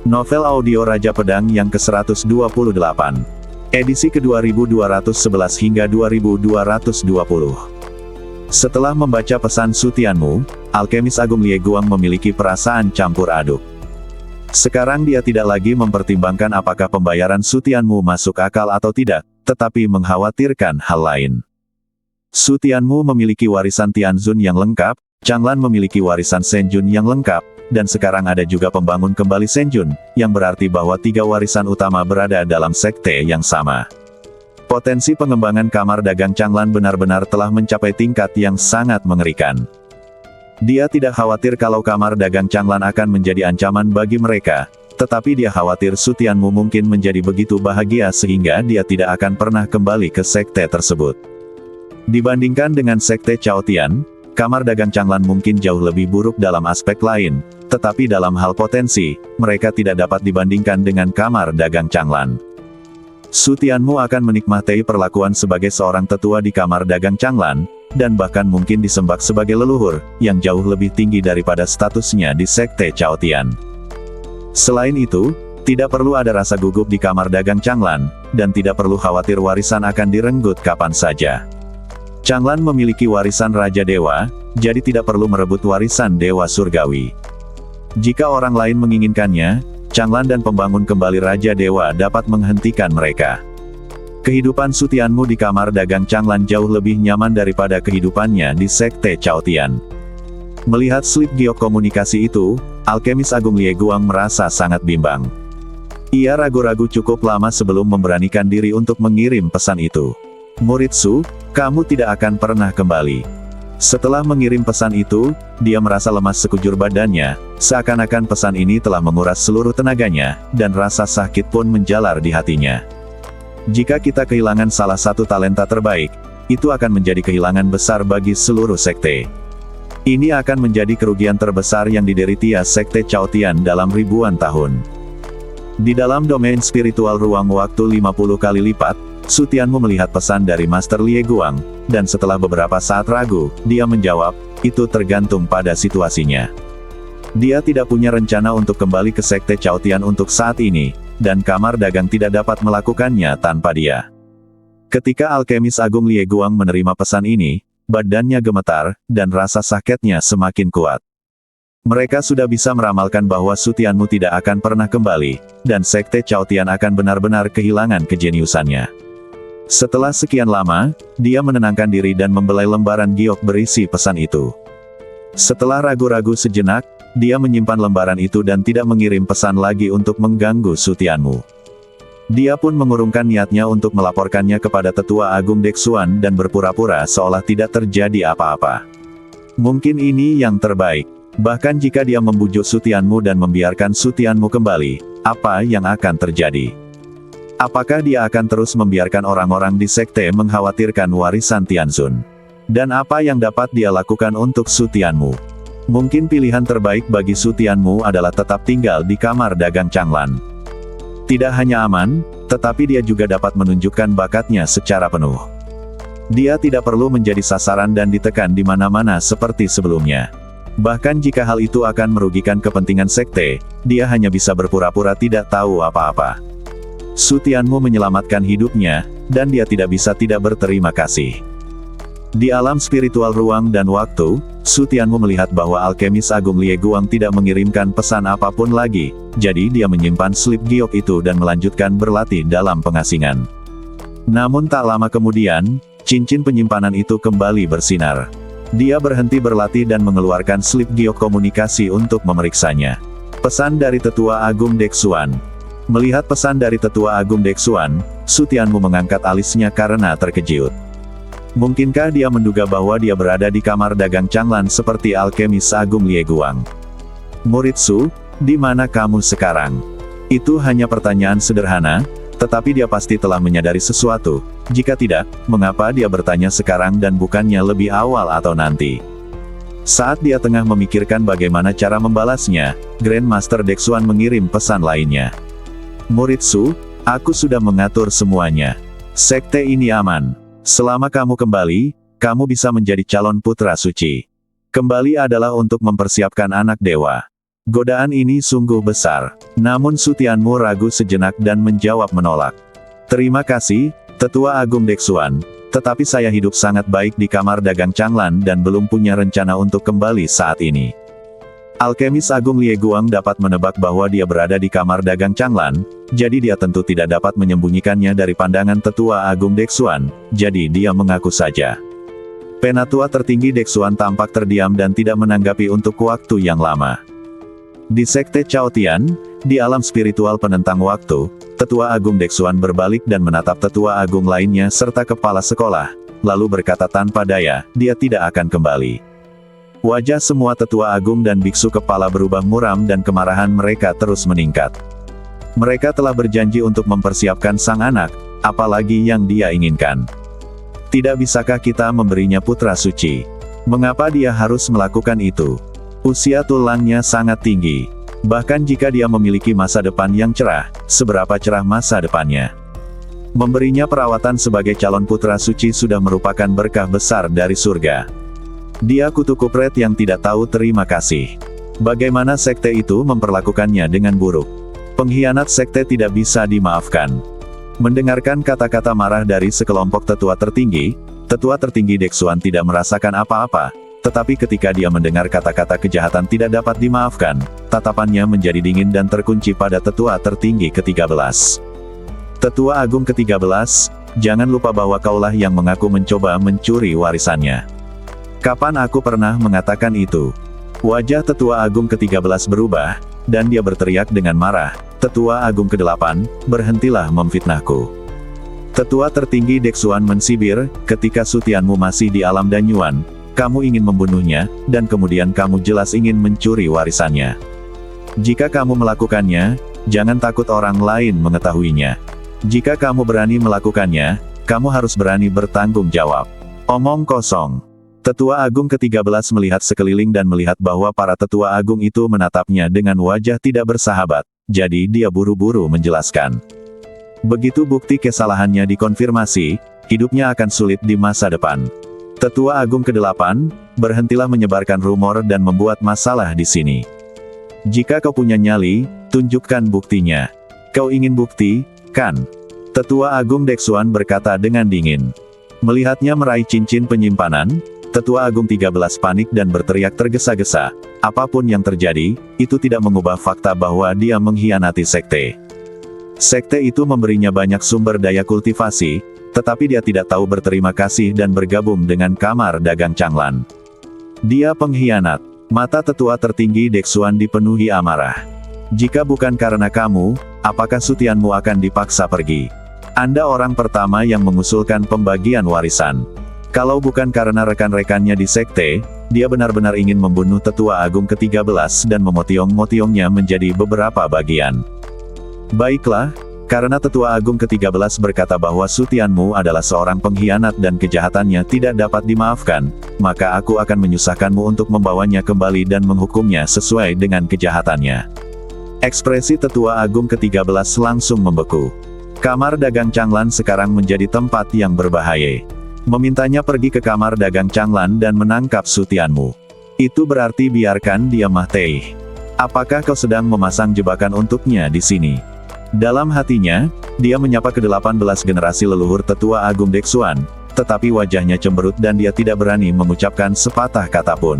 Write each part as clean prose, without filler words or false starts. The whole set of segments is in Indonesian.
Novel audio Raja Pedang yang ke-128. Edisi ke-2211 hingga 2220. Setelah membaca pesan Su Tianmu, Alkemis Agung Lie Guang memiliki perasaan campur aduk. Sekarang dia tidak lagi mempertimbangkan apakah pembayaran Su Tianmu masuk akal atau tidak, tetapi mengkhawatirkan hal lain. Su Tianmu memiliki warisan Tianzun yang lengkap, Changlan memiliki warisan Senjun yang lengkap, dan sekarang ada juga pembangun kembali Senjun, yang berarti bahwa 3 warisan utama berada dalam sekte yang sama. Potensi pengembangan kamar dagang Changlan benar-benar telah mencapai tingkat yang sangat mengerikan. Dia tidak khawatir kalau kamar dagang Changlan akan menjadi ancaman bagi mereka, tetapi dia khawatir Su Tianmu mungkin menjadi begitu bahagia sehingga dia tidak akan pernah kembali ke sekte tersebut. Dibandingkan dengan sekte Cao Tian, kamar dagang Changlan mungkin jauh lebih buruk dalam aspek lain, tetapi dalam hal potensi, mereka tidak dapat dibandingkan dengan kamar dagang Changlan. Su Tianmu akan menikmati perlakuan sebagai seorang tetua di kamar dagang Changlan, dan bahkan mungkin disembah sebagai leluhur, yang jauh lebih tinggi daripada statusnya di sekte Cao Tian. Selain itu, tidak perlu ada rasa gugup di kamar dagang Changlan, dan tidak perlu khawatir warisan akan direnggut kapan saja. Changlan memiliki warisan Raja Dewa, jadi tidak perlu merebut warisan Dewa Surgawi. Jika orang lain menginginkannya, Changlan dan pembangun kembali Raja Dewa dapat menghentikan mereka. Kehidupan Su Tianmu di kamar dagang Changlan jauh lebih nyaman daripada kehidupannya di sekte Cao Tian. Melihat slip giok komunikasi itu, Alkemis Agung Lie Guang merasa sangat bimbang. Ia ragu-ragu cukup lama sebelum memberanikan diri untuk mengirim pesan itu. Murid Su, kamu tidak akan pernah kembali. Setelah mengirim pesan itu, dia merasa lemas sekujur badannya, seakan-akan pesan ini telah menguras seluruh tenaganya, dan rasa sakit pun menjalar di hatinya. Jika kita kehilangan salah satu talenta terbaik, itu akan menjadi kehilangan besar bagi seluruh sekte. Ini akan menjadi kerugian terbesar yang diderita sekte Cao Tian dalam ribuan tahun. Di dalam domain spiritual ruang waktu 50 kali lipat, Su Tianmu melihat pesan dari Master Lie Guang, dan setelah beberapa saat ragu, dia menjawab, itu tergantung pada situasinya. Dia tidak punya rencana untuk kembali ke sekte Cao Tian untuk saat ini, dan kamar dagang tidak dapat melakukannya tanpa dia. Ketika Alkemis Agung Lie Guang menerima pesan ini, badannya gemetar, dan rasa sakitnya semakin kuat. Mereka sudah bisa meramalkan bahwa Su Tianmu tidak akan pernah kembali, dan sekte Cao Tian akan benar-benar kehilangan kejeniusannya. Setelah sekian lama, dia menenangkan diri dan membelai lembaran giok berisi pesan itu. Setelah ragu-ragu sejenak, dia menyimpan lembaran itu dan tidak mengirim pesan lagi untuk mengganggu Su Tianmu. Dia pun mengurungkan niatnya untuk melaporkannya kepada Tetua Agung Deksuan dan berpura-pura seolah tidak terjadi apa-apa. Mungkin ini yang terbaik. Bahkan jika dia membujuk Su Tianmu dan membiarkan Su Tianmu kembali, apa yang akan terjadi? Apakah dia akan terus membiarkan orang-orang di sekte mengkhawatirkan warisan Tianzun? Dan apa yang dapat dia lakukan untuk Su Tianmu? Mungkin pilihan terbaik bagi Su Tianmu adalah tetap tinggal di kamar dagang Changlan. Tidak hanya aman, tetapi dia juga dapat menunjukkan bakatnya secara penuh. Dia tidak perlu menjadi sasaran dan ditekan di mana-mana seperti sebelumnya. Bahkan jika hal itu akan merugikan kepentingan sekte, dia hanya bisa berpura-pura tidak tahu apa-apa. Su Tianmu menyelamatkan hidupnya, dan dia tidak bisa tidak berterima kasih. Di alam spiritual ruang dan waktu, Su Tianmu melihat bahwa Alkemis Agung Lie Guang tidak mengirimkan pesan apapun lagi, jadi dia menyimpan slip giok itu dan melanjutkan berlatih dalam pengasingan. Namun tak lama kemudian, cincin penyimpanan itu kembali bersinar. Dia berhenti berlatih dan mengeluarkan slip giok komunikasi untuk memeriksanya. Pesan dari Tetua Agung Deksuan. Melihat pesan dari Tetua Agung Deksuan, Su Tianmu mengangkat alisnya karena terkejut. Mungkinkah dia menduga bahwa dia berada di kamar dagang Changlan seperti Alkemis Agung Lie Guang? Murid Su, di mana kamu sekarang? Itu hanya pertanyaan sederhana, tetapi dia pasti telah menyadari sesuatu. Jika tidak, mengapa dia bertanya sekarang dan bukannya lebih awal atau nanti? Saat dia tengah memikirkan bagaimana cara membalasnya, Grandmaster Deksuan mengirim pesan lainnya. Murid Su, aku sudah mengatur semuanya. Sekte ini aman. Selama kamu kembali, kamu bisa menjadi calon putra suci. Kembali adalah untuk mempersiapkan anak dewa. Godaan ini sungguh besar. Namun Sutianmu ragu sejenak dan menjawab menolak. Terima kasih, Tetua Agung Deksuan, tetapi saya hidup sangat baik di kamar dagang Changlan dan belum punya rencana untuk kembali saat ini. Alkemis Agung Lie Guang dapat menebak bahwa dia berada di kamar dagang Changlan, jadi dia tentu tidak dapat menyembunyikannya dari pandangan Tetua Agung Deksuan, jadi dia mengaku saja. Penatua tertinggi Deksuan tampak terdiam dan tidak menanggapi untuk waktu yang lama. Di Sekte Chaotian, di alam spiritual penentang waktu, Tetua Agung Deksuan berbalik dan menatap Tetua Agung lainnya serta kepala sekolah, lalu berkata tanpa daya, dia tidak akan kembali. Wajah semua Tetua Agung dan Biksu kepala berubah muram dan kemarahan mereka terus meningkat. Mereka telah berjanji untuk mempersiapkan sang anak, apalagi yang dia inginkan. Tidak bisakah kita memberinya putra suci? Mengapa dia harus melakukan itu? Usia tulangnya sangat tinggi. Bahkan jika dia memiliki masa depan yang cerah, seberapa cerah masa depannya? Memberinya perawatan sebagai calon putra suci sudah merupakan berkah besar dari surga. Dia kutu kupret yang tidak tahu terima kasih. Bagaimana sekte itu memperlakukannya dengan buruk? Pengkhianat sekte tidak bisa dimaafkan. Mendengarkan kata-kata marah dari sekelompok tetua tertinggi Deksuan tidak merasakan apa-apa. Tetapi ketika dia mendengar kata-kata kejahatan tidak dapat dimaafkan, tatapannya menjadi dingin dan terkunci pada tetua tertinggi ke-13. Tetua Agung ke-13, jangan lupa bahwa kaulah yang mengaku mencoba mencuri warisannya. Kapan aku pernah mengatakan itu? Wajah Tetua Agung ke-13 berubah, dan dia berteriak dengan marah, Tetua Agung ke-8, berhentilah memfitnahku. Tetua tertinggi Deksuan mensibir, ketika Sutianmu masih di alam Danyuan, kamu ingin membunuhnya, dan kemudian kamu jelas ingin mencuri warisannya. Jika kamu melakukannya, jangan takut orang lain mengetahuinya. Jika kamu berani melakukannya, kamu harus berani bertanggung jawab. Omong kosong. Tetua Agung ke-13 melihat sekeliling dan melihat bahwa para Tetua Agung itu menatapnya dengan wajah tidak bersahabat, jadi dia buru-buru menjelaskan. Begitu bukti kesalahannya dikonfirmasi, hidupnya akan sulit di masa depan. Tetua Agung ke-8, berhentilah menyebarkan rumor dan membuat masalah di sini. Jika kau punya nyali, tunjukkan buktinya. Kau ingin bukti, kan? Tetua Agung Deksuan berkata dengan dingin. Melihatnya meraih cincin penyimpanan, Tetua Agung 13 panik dan berteriak tergesa-gesa. Apapun yang terjadi, itu tidak mengubah fakta bahwa dia mengkhianati sekte. Sekte itu memberinya banyak sumber daya kultivasi, tetapi dia tidak tahu berterima kasih dan bergabung dengan kamar dagang Changlan. Dia pengkhianat. Mata tetua tertinggi Deksuan dipenuhi amarah. Jika bukan karena kamu, apakah Sutianmu akan dipaksa pergi? Anda orang pertama yang mengusulkan pembagian warisan. Kalau bukan karena rekan-rekannya di sekte, dia benar-benar ingin membunuh Tetua Agung ke-13 dan memotiong-motiongnya menjadi beberapa bagian. Baiklah, karena Tetua Agung ke-13 berkata bahwa Sutianmu adalah seorang pengkhianat dan kejahatannya tidak dapat dimaafkan, maka aku akan menyusahkanmu untuk membawanya kembali dan menghukumnya sesuai dengan kejahatannya. Ekspresi Tetua Agung ke-13 langsung membeku. Kamar dagang Changlan sekarang menjadi tempat yang berbahaya. Memintanya pergi ke kamar dagang Changlan dan menangkap Sutianmu. Itu berarti biarkan dia mati. Apakah kau sedang memasang jebakan untuknya di sini? Dalam hatinya, dia menyapa ke-18 generasi leluhur Tetua Agung Deksuan, tetapi wajahnya cemberut dan dia tidak berani mengucapkan sepatah kata pun.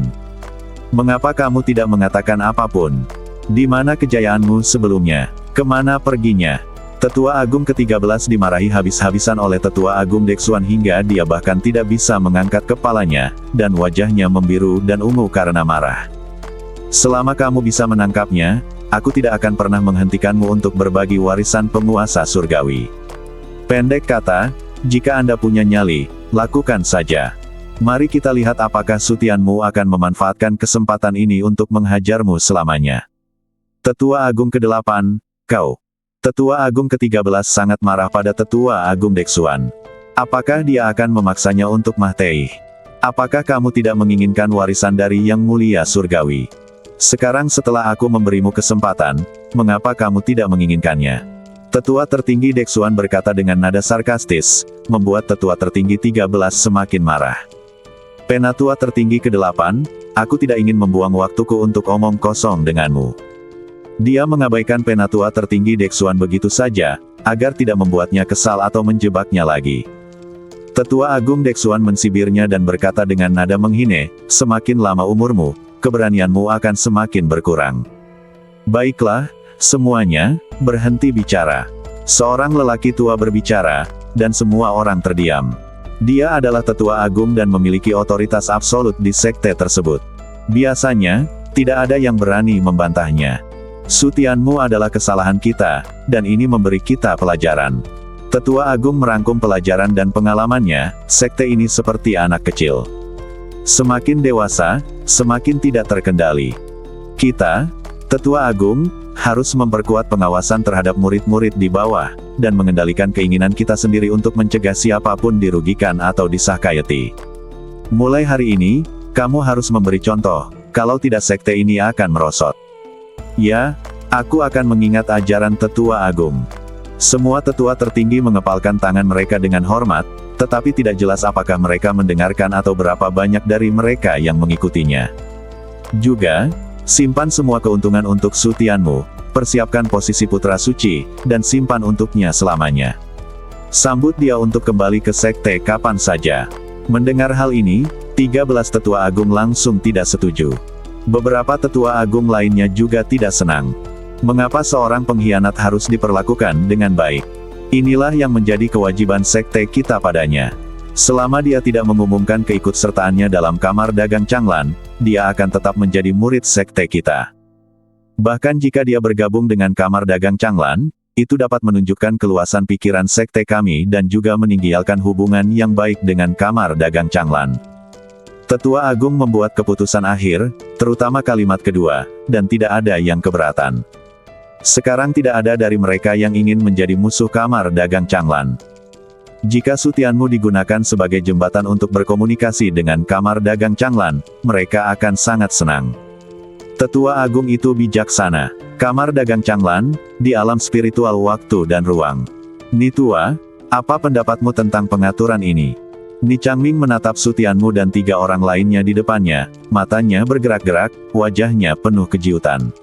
Mengapa kamu tidak mengatakan apapun? Di mana kejayaanmu sebelumnya? Kemana perginya? Tetua Agung ke-13 dimarahi habis-habisan oleh Tetua Agung Deksuan hingga dia bahkan tidak bisa mengangkat kepalanya, dan wajahnya membiru dan ungu karena marah. Selama kamu bisa menangkapnya, aku tidak akan pernah menghentikanmu untuk berbagi warisan penguasa surgawi. Pendek kata, jika Anda punya nyali, lakukan saja. Mari kita lihat apakah Sutianmu akan memanfaatkan kesempatan ini untuk menghajarmu selamanya. Tetua Agung ke-8, kau. Tetua Agung ke-13 sangat marah pada Tetua Agung Deksuan. Apakah dia akan memaksanya untuk mati? Apakah kamu tidak menginginkan warisan dari Yang Mulia Surgawi? Sekarang setelah aku memberimu kesempatan, mengapa kamu tidak menginginkannya? Tetua tertinggi Deksuan berkata dengan nada sarkastis, membuat tetua tertinggi 13 semakin marah. Penatua tertinggi ke-8, aku tidak ingin membuang waktuku untuk omong kosong denganmu. Dia mengabaikan penatua tertinggi Dexuan begitu saja, agar tidak membuatnya kesal atau menjebaknya lagi. Tetua Agung Dexuan mensibirnya dan berkata dengan nada menghine, semakin lama umurmu, keberanianmu akan semakin berkurang. Baiklah, semuanya, berhenti bicara. Seorang lelaki tua berbicara, dan semua orang terdiam. Dia adalah tetua agung dan memiliki otoritas absolut di sekte tersebut. Biasanya, tidak ada yang berani membantahnya. Sutianmu adalah kesalahan kita, dan ini memberi kita pelajaran. Tetua agung merangkum pelajaran dan pengalamannya, sekte ini seperti anak kecil. Semakin dewasa, semakin tidak terkendali. Kita, tetua agung, harus memperkuat pengawasan terhadap murid-murid di bawah, dan mengendalikan keinginan kita sendiri untuk mencegah siapapun dirugikan atau disakayati. Mulai hari ini, kamu harus memberi contoh, kalau tidak sekte ini akan merosot. Ya, aku akan mengingat ajaran tetua agung. Semua tetua tertinggi mengepalkan tangan mereka dengan hormat, tetapi tidak jelas apakah mereka mendengarkan atau berapa banyak dari mereka yang mengikutinya. Juga, simpan semua keuntungan untuk Sutianmu, persiapkan posisi putra suci, dan simpan untuknya selamanya. Sambut dia untuk kembali ke sekte kapan saja. Mendengar hal ini, 13 tetua agung langsung tidak setuju. Beberapa tetua agung lainnya juga tidak senang. Mengapa seorang pengkhianat harus diperlakukan dengan baik? Inilah yang menjadi kewajiban sekte kita padanya. Selama dia tidak mengumumkan keikutsertaannya dalam kamar dagang Changlan, dia akan tetap menjadi murid sekte kita. Bahkan jika dia bergabung dengan kamar dagang Changlan, itu dapat menunjukkan keluasan pikiran sekte kami dan juga meninggikan hubungan yang baik dengan kamar dagang Changlan. Tetua agung membuat keputusan akhir, terutama kalimat kedua, dan tidak ada yang keberatan. Sekarang tidak ada dari mereka yang ingin menjadi musuh kamar dagang Changlan. Jika Sutianmu digunakan sebagai jembatan untuk berkomunikasi dengan kamar dagang Changlan, mereka akan sangat senang. Tetua agung itu bijaksana. Kamar dagang Changlan, di alam spiritual waktu dan ruang. Nitua, apa pendapatmu tentang pengaturan ini? Ni Changming menatap Sutianmu dan 3 orang lainnya di depannya, matanya bergerak-gerak, wajahnya penuh kejutan.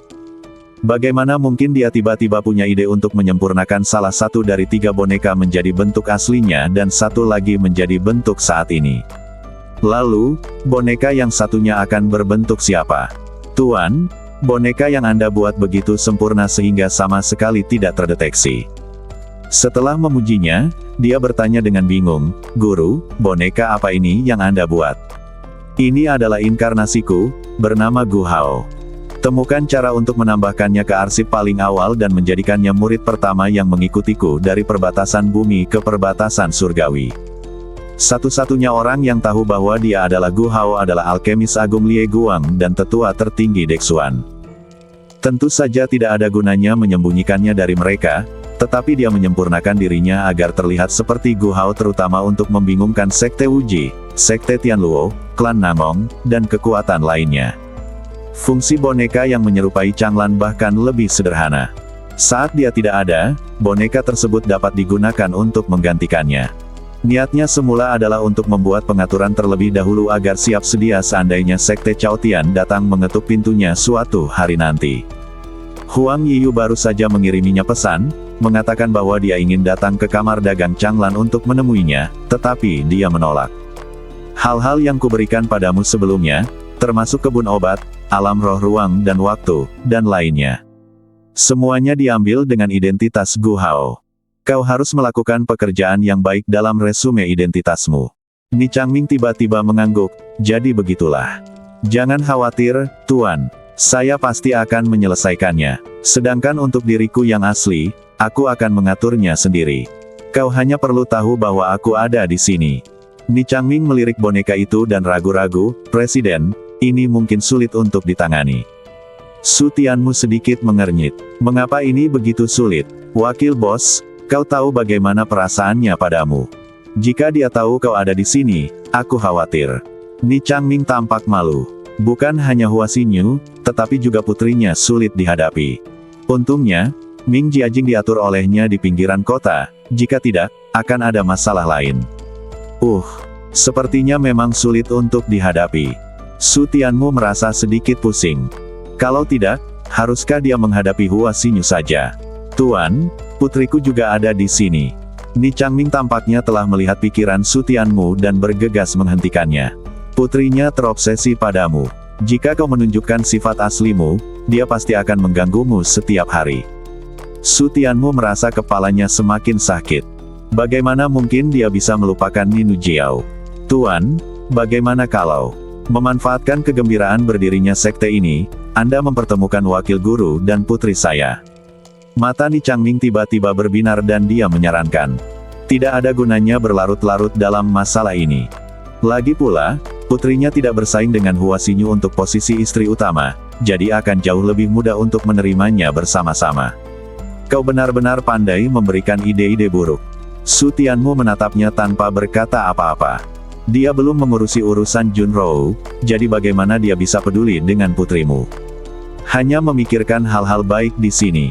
Bagaimana mungkin dia tiba-tiba punya ide untuk menyempurnakan salah satu dari 3 boneka menjadi bentuk aslinya dan satu lagi menjadi bentuk saat ini? Lalu, boneka yang satunya akan berbentuk siapa? Tuan, boneka yang Anda buat begitu sempurna sehingga sama sekali tidak terdeteksi. Setelah memujinya, dia bertanya dengan bingung, Guru, boneka apa ini yang Anda buat? Ini adalah inkarnasiku, bernama Gu Hao. Temukan cara untuk menambahkannya ke arsip paling awal dan menjadikannya murid pertama yang mengikutiku dari perbatasan bumi ke perbatasan surgawi. Satu-satunya orang yang tahu bahwa dia adalah Gu Hao adalah alkemis agung Lie Guang dan tetua tertinggi Dexuan. Tentu saja tidak ada gunanya menyembunyikannya dari mereka, tetapi dia menyempurnakan dirinya agar terlihat seperti Gu Hao terutama untuk membingungkan sekte Wuji, sekte Tianluo, klan Namong, dan kekuatan lainnya. Fungsi boneka yang menyerupai Changlan bahkan lebih sederhana. Saat dia tidak ada, boneka tersebut dapat digunakan untuk menggantikannya. Niatnya semula adalah untuk membuat pengaturan terlebih dahulu agar siap sedia seandainya sekte Chaotian datang mengetuk pintunya suatu hari nanti. Huang Yiyu baru saja mengiriminya pesan, mengatakan bahwa dia ingin datang ke kamar dagang Changlan untuk menemuinya, tetapi dia menolak. Hal-hal yang kuberikan padamu sebelumnya, termasuk kebun obat, alam roh ruang dan waktu, dan lainnya. Semuanya diambil dengan identitas Gu Hao. Kau harus melakukan pekerjaan yang baik dalam resume identitasmu. Ni Changming tiba-tiba mengangguk, jadi begitulah. Jangan khawatir, Tuan. Saya pasti akan menyelesaikannya. Sedangkan untuk diriku yang asli, aku akan mengaturnya sendiri. Kau hanya perlu tahu bahwa aku ada di sini. Ni Changming melirik boneka itu dan ragu-ragu, Presiden, ini mungkin sulit untuk ditangani. Sutianmu sedikit mengernyit. Mengapa ini begitu sulit? Wakil bos, kau tahu bagaimana perasaannya padamu. Jika dia tahu kau ada di sini, aku khawatir. Ni Changming tampak malu. Bukan hanya Hua Xinyu, tetapi juga putrinya sulit dihadapi. Untungnya, Ming Jiajing diatur olehnya di pinggiran kota, jika tidak, akan ada masalah lain. Sepertinya memang sulit untuk dihadapi. Su Tianmu merasa sedikit pusing. Kalau tidak, haruskah dia menghadapi Hua Xinyu saja? Tuan, putriku juga ada di sini. Ni Changming tampaknya telah melihat pikiran Su Tianmu dan bergegas menghentikannya. Putrinya terobsesi padamu. Jika kau menunjukkan sifat aslimu, dia pasti akan mengganggumu setiap hari. Su Tianmu merasa kepalanya semakin sakit. Bagaimana mungkin dia bisa melupakan Ninu Jiao? Tuan, bagaimana kalau memanfaatkan kegembiraan berdirinya sekte ini, Anda mempertemukan wakil guru dan putri saya? Mata Ni Changming tiba-tiba berbinar dan dia menyarankan. Tidak ada gunanya berlarut-larut dalam masalah ini. Lagi pula, putrinya tidak bersaing dengan Hua Xinyu untuk posisi istri utama, jadi akan jauh lebih mudah untuk menerimanya bersama-sama. Kau benar-benar pandai memberikan ide-ide buruk. Su Tianmu menatapnya tanpa berkata apa-apa. Dia belum mengurusi urusan Junrou, jadi bagaimana dia bisa peduli dengan putrimu? Hanya memikirkan hal-hal baik di sini.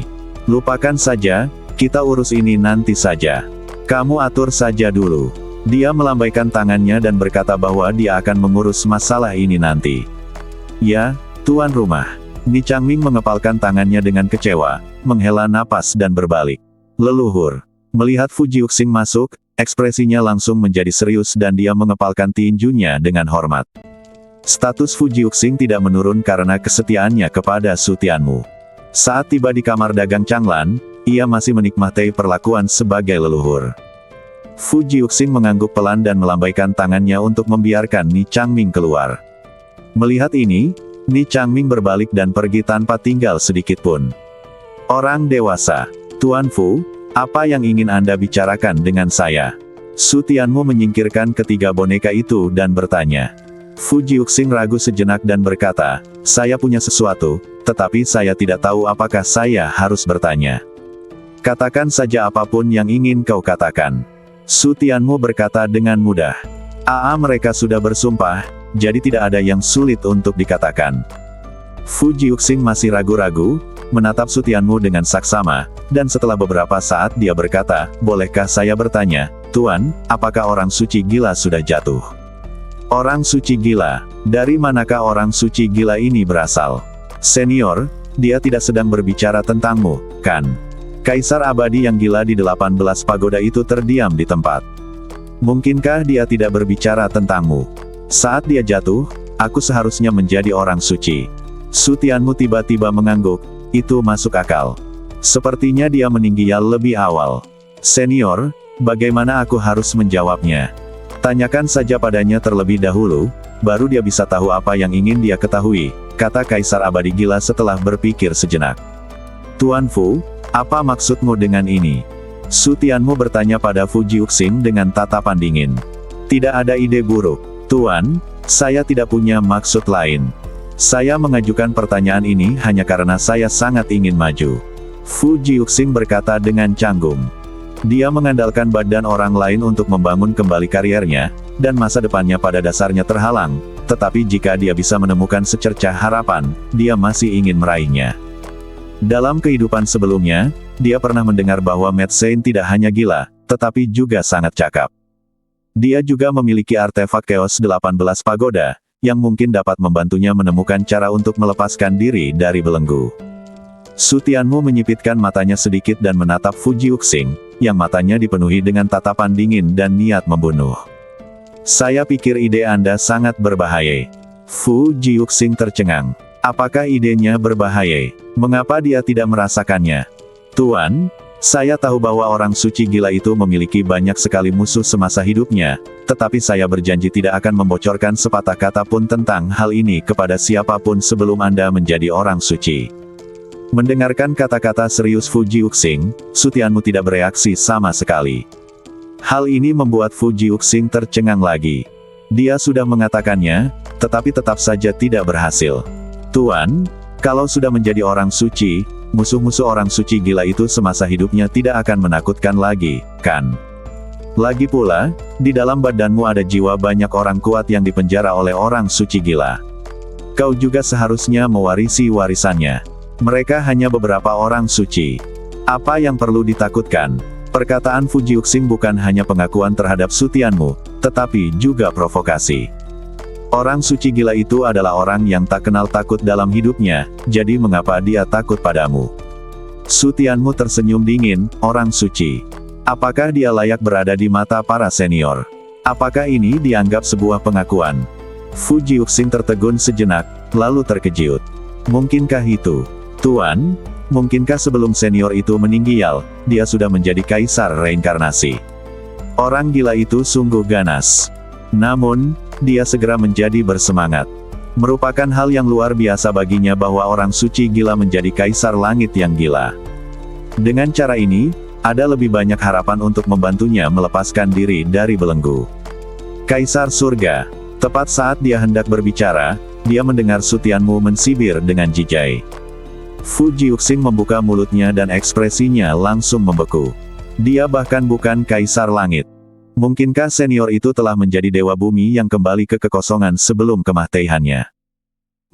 Lupakan saja, kita urus ini nanti saja. Kamu atur saja dulu. Dia melambaikan tangannya dan berkata bahwa dia akan mengurus masalah ini nanti. Ya, tuan rumah. Ni Changming mengepalkan tangannya dengan kecewa, menghela napas dan berbalik. Leluhur. Melihat Fu Jiuxing masuk, ekspresinya langsung menjadi serius dan dia mengepalkan tinjunya dengan hormat. Status Fu Jiuxing tidak menurun karena kesetiaannya kepada Su Tianmu. Saat tiba di kamar dagang Changlan, ia masih menikmati perlakuan sebagai leluhur. Fu Jiuxing mengangguk pelan dan melambaikan tangannya untuk membiarkan Ni Changming keluar. Melihat ini, Ni Changming berbalik dan pergi tanpa tinggal sedikit pun. Orang dewasa, Tuan Fu, apa yang ingin Anda bicarakan dengan saya? Su Tianmu menyingkirkan ketiga boneka itu dan bertanya. Fu Jiuxing ragu sejenak dan berkata, saya punya sesuatu, tetapi saya tidak tahu apakah saya harus bertanya. Katakan saja apapun yang ingin kau katakan. Su Tianmu berkata dengan mudah. Mereka sudah bersumpah, jadi tidak ada yang sulit untuk dikatakan. Fu Jiuxing masih ragu-ragu, menatap Su Tianmu dengan saksama, dan setelah beberapa saat dia berkata, bolehkah saya bertanya, Tuan, apakah orang suci gila sudah jatuh? Orang suci gila, dari manakah orang suci gila ini berasal? Senior, dia tidak sedang berbicara tentangmu, kan? Kaisar abadi yang gila di 18 pagoda itu terdiam di tempat. Mungkinkah dia tidak berbicara tentangmu? Saat dia jatuh, aku seharusnya menjadi orang suci. Su Tianmu tiba-tiba mengangguk. Itu masuk akal. Sepertinya dia meninggal lebih awal. Senior, bagaimana aku harus menjawabnya? Tanyakan saja padanya terlebih dahulu, baru dia bisa tahu apa yang ingin dia ketahui, kata Kaisar Abadi Gila setelah berpikir sejenak. Tuan Fu, apa maksudmu dengan ini? Su Tianmu bertanya pada Fu Jiuxing dengan tatapan dingin. Tidak ada ide buruk. Tuan, saya tidak punya maksud lain. Saya mengajukan pertanyaan ini hanya karena saya sangat ingin maju. Fu Jiuxing berkata dengan canggung. Dia mengandalkan badan orang lain untuk membangun kembali kariernya, dan masa depannya pada dasarnya terhalang, tetapi jika dia bisa menemukan secercah harapan, dia masih ingin meraihnya. Dalam kehidupan sebelumnya, dia pernah mendengar bahwa Matt Sein tidak hanya gila, tetapi juga sangat cakap. Dia juga memiliki artefak Chaos 18 Pagoda, yang mungkin dapat membantunya menemukan cara untuk melepaskan diri dari belenggu. Su Tianmu menyipitkan matanya sedikit dan menatap Fu Jiuxing, yang matanya dipenuhi dengan tatapan dingin dan niat membunuh. Saya pikir ide Anda sangat berbahaya. Fu Jiuxing tercengang. Apakah idenya berbahaya? Mengapa dia tidak merasakannya? Tuan, saya tahu bahwa orang suci gila itu memiliki banyak sekali musuh semasa hidupnya, tetapi saya berjanji tidak akan membocorkan sepatah kata pun tentang hal ini kepada siapapun sebelum Anda menjadi orang suci. Mendengarkan kata-kata serius Fu Jiuxing, Su Tianmu tidak bereaksi sama sekali. Hal ini membuat Fu Jiuxing tercengang lagi. Dia sudah mengatakannya, tetapi tetap saja tidak berhasil. Tuan, kalau sudah menjadi orang suci, musuh-musuh orang suci gila itu semasa hidupnya tidak akan menakutkan lagi, kan? Lagi pula, di dalam badanmu ada jiwa banyak orang kuat yang dipenjara oleh orang suci gila. Kau juga seharusnya mewarisi warisannya. Mereka hanya beberapa orang suci. Apa yang perlu ditakutkan? Perkataan Fu Jiuxing bukan hanya pengakuan terhadap Su Tianmu, tetapi juga provokasi. Orang suci gila itu adalah orang yang tak kenal takut dalam hidupnya, jadi mengapa dia takut padamu? Su Tianmu tersenyum dingin, orang suci. Apakah dia layak berada di mata para senior? Apakah ini dianggap sebuah pengakuan? Fu Jiuxing tertegun sejenak, lalu terkejut. Mungkinkah itu? Tuan, mungkinkah sebelum senior itu meninggal, dia sudah menjadi kaisar reinkarnasi? Orang gila itu sungguh ganas. Namun, dia segera menjadi bersemangat. Merupakan hal yang luar biasa baginya bahwa orang suci gila menjadi kaisar langit yang gila. Dengan cara ini, ada lebih banyak harapan untuk membantunya melepaskan diri dari belenggu. Kaisar surga. Tepat saat dia hendak berbicara, dia mendengar Su Tianmu mensibir dengan jijai. Fu Jiuxing membuka mulutnya dan ekspresinya langsung membeku. Dia bahkan bukan kaisar langit. Mungkinkah senior itu telah menjadi dewa bumi yang kembali ke kekosongan sebelum kematiannya?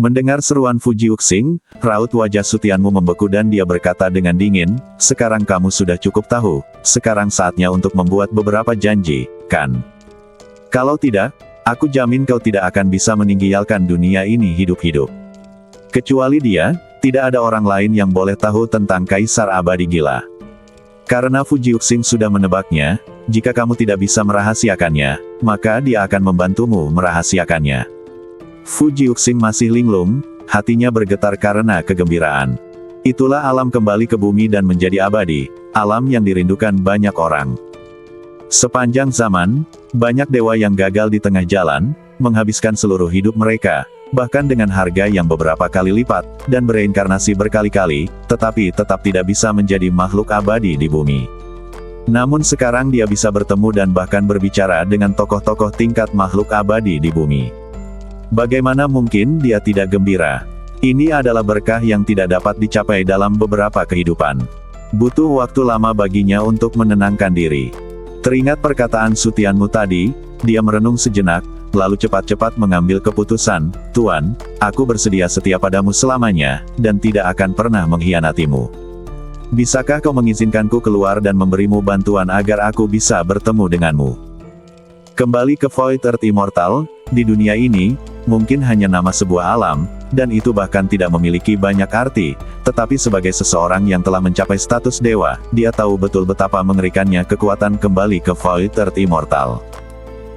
Mendengar seruan Fu Jiuxing, raut wajah Su Tianmu membeku dan dia berkata dengan dingin, "Sekarang kamu sudah cukup tahu, sekarang saatnya untuk membuat beberapa janji, kan? Kalau tidak, aku jamin kau tidak akan bisa meninggalkan dunia ini hidup-hidup." Kecuali dia, tidak ada orang lain yang boleh tahu tentang Kaisar Abadi Gila. Karena Fu Jiuxing sudah menebaknya, jika kamu tidak bisa merahasiakannya, maka dia akan membantumu merahasiakannya. Fu Jiuxing masih linglung, hatinya bergetar karena kegembiraan. Itulah alam kembali ke bumi dan menjadi abadi, alam yang dirindukan banyak orang. Sepanjang zaman, banyak dewa yang gagal di tengah jalan, menghabiskan seluruh hidup mereka, bahkan dengan harga yang beberapa kali lipat, dan bereinkarnasi berkali-kali, tetapi tetap tidak bisa menjadi makhluk abadi di bumi. Namun sekarang dia bisa bertemu dan bahkan berbicara dengan tokoh-tokoh tingkat makhluk abadi di bumi. Bagaimana mungkin dia tidak gembira? Ini adalah berkah yang tidak dapat dicapai dalam beberapa kehidupan. Butuh waktu lama baginya untuk menenangkan diri. Teringat perkataan Su Tianmu tadi, dia merenung sejenak, lalu cepat-cepat mengambil keputusan, "Tuan, aku bersedia setia padamu selamanya, dan tidak akan pernah mengkhianatimu. Bisakah kau mengizinkanku keluar dan memberimu bantuan agar aku bisa bertemu denganmu?" Kembali ke Void Earth Immortal, di dunia ini, mungkin hanya nama sebuah alam, dan itu bahkan tidak memiliki banyak arti, tetapi sebagai seseorang yang telah mencapai status dewa, dia tahu betul betapa mengerikannya kekuatan kembali ke Void Earth Immortal.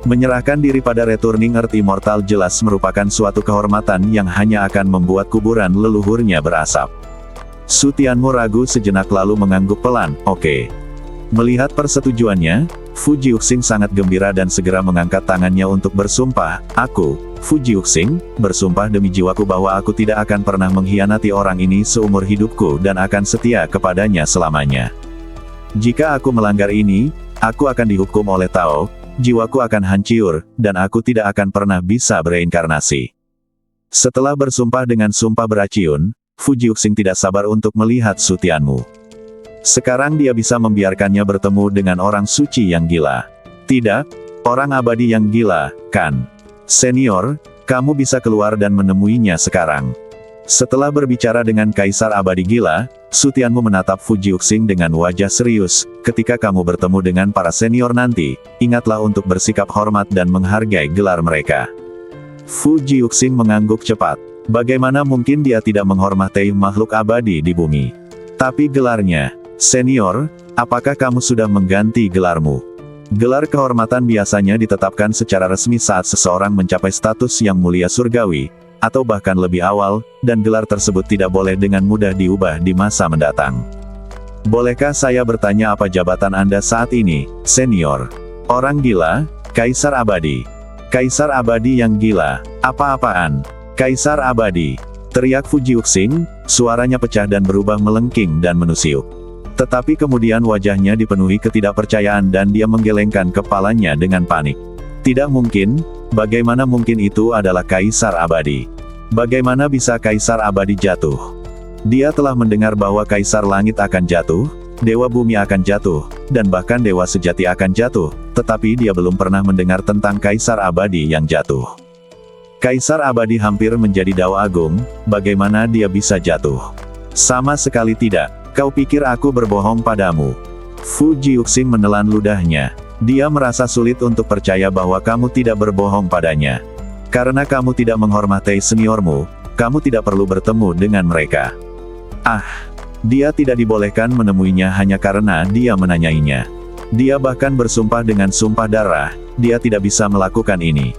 Menyerahkan diri pada Returning Earth Immortal jelas merupakan suatu kehormatan yang hanya akan membuat kuburan leluhurnya berasap. Su Tianmu ragu sejenak lalu mengangguk pelan, "Oke." Melihat persetujuannya, Fu Jiuxing sangat gembira dan segera mengangkat tangannya untuk bersumpah, "Aku, Fu Jiuxing, bersumpah demi jiwaku bahwa aku tidak akan pernah mengkhianati orang ini seumur hidupku dan akan setia kepadanya selamanya. Jika aku melanggar ini, aku akan dihukum oleh Tao, jiwaku akan hancur, dan aku tidak akan pernah bisa bereinkarnasi." Setelah bersumpah dengan sumpah beraciun, Fu Jiuxing tidak sabar untuk melihat Su Tianmu. Sekarang dia bisa membiarkannya bertemu dengan orang suci yang gila. Tidak, orang abadi yang gila, kan? Senior, kamu bisa keluar dan menemuinya sekarang. Setelah berbicara dengan Kaisar Abadi Gila, Su Tianmu menatap Fu Jiuxing dengan wajah serius, "Ketika kamu bertemu dengan para senior nanti, ingatlah untuk bersikap hormat dan menghargai gelar mereka." Fu Jiuxing mengangguk cepat. Bagaimana mungkin dia tidak menghormati makhluk abadi di bumi? Tapi gelarnya, "Senior, apakah kamu sudah mengganti gelarmu?" Gelar kehormatan biasanya ditetapkan secara resmi saat seseorang mencapai status yang mulia surgawi, atau bahkan lebih awal, dan gelar tersebut tidak boleh dengan mudah diubah di masa mendatang. "Bolehkah saya bertanya apa jabatan Anda saat ini, senior?" "Orang gila, Kaisar Abadi." "Kaisar Abadi yang gila? Apa-apaan? Kaisar Abadi?" teriak Fu Jiuxing, suaranya pecah dan berubah melengking dan menusiuk. Tetapi kemudian wajahnya dipenuhi ketidakpercayaan dan dia menggelengkan kepalanya dengan panik. "Tidak mungkin, bagaimana mungkin itu adalah Kaisar Abadi? Bagaimana bisa Kaisar Abadi jatuh?" Dia telah mendengar bahwa Kaisar Langit akan jatuh, Dewa Bumi akan jatuh, dan bahkan Dewa Sejati akan jatuh, tetapi dia belum pernah mendengar tentang Kaisar Abadi yang jatuh. Kaisar Abadi hampir menjadi Dao Agung, bagaimana dia bisa jatuh? Sama sekali tidak. Kau pikir aku berbohong padamu? Fu Jiuxing menelan ludahnya. Dia merasa sulit untuk percaya bahwa kamu tidak berbohong padanya. Karena kamu tidak menghormati seniormu, kamu tidak perlu bertemu dengan mereka. Dia tidak dibolehkan menemuinya hanya karena dia menanyainya. Dia bahkan bersumpah dengan sumpah darah, dia tidak bisa melakukan ini.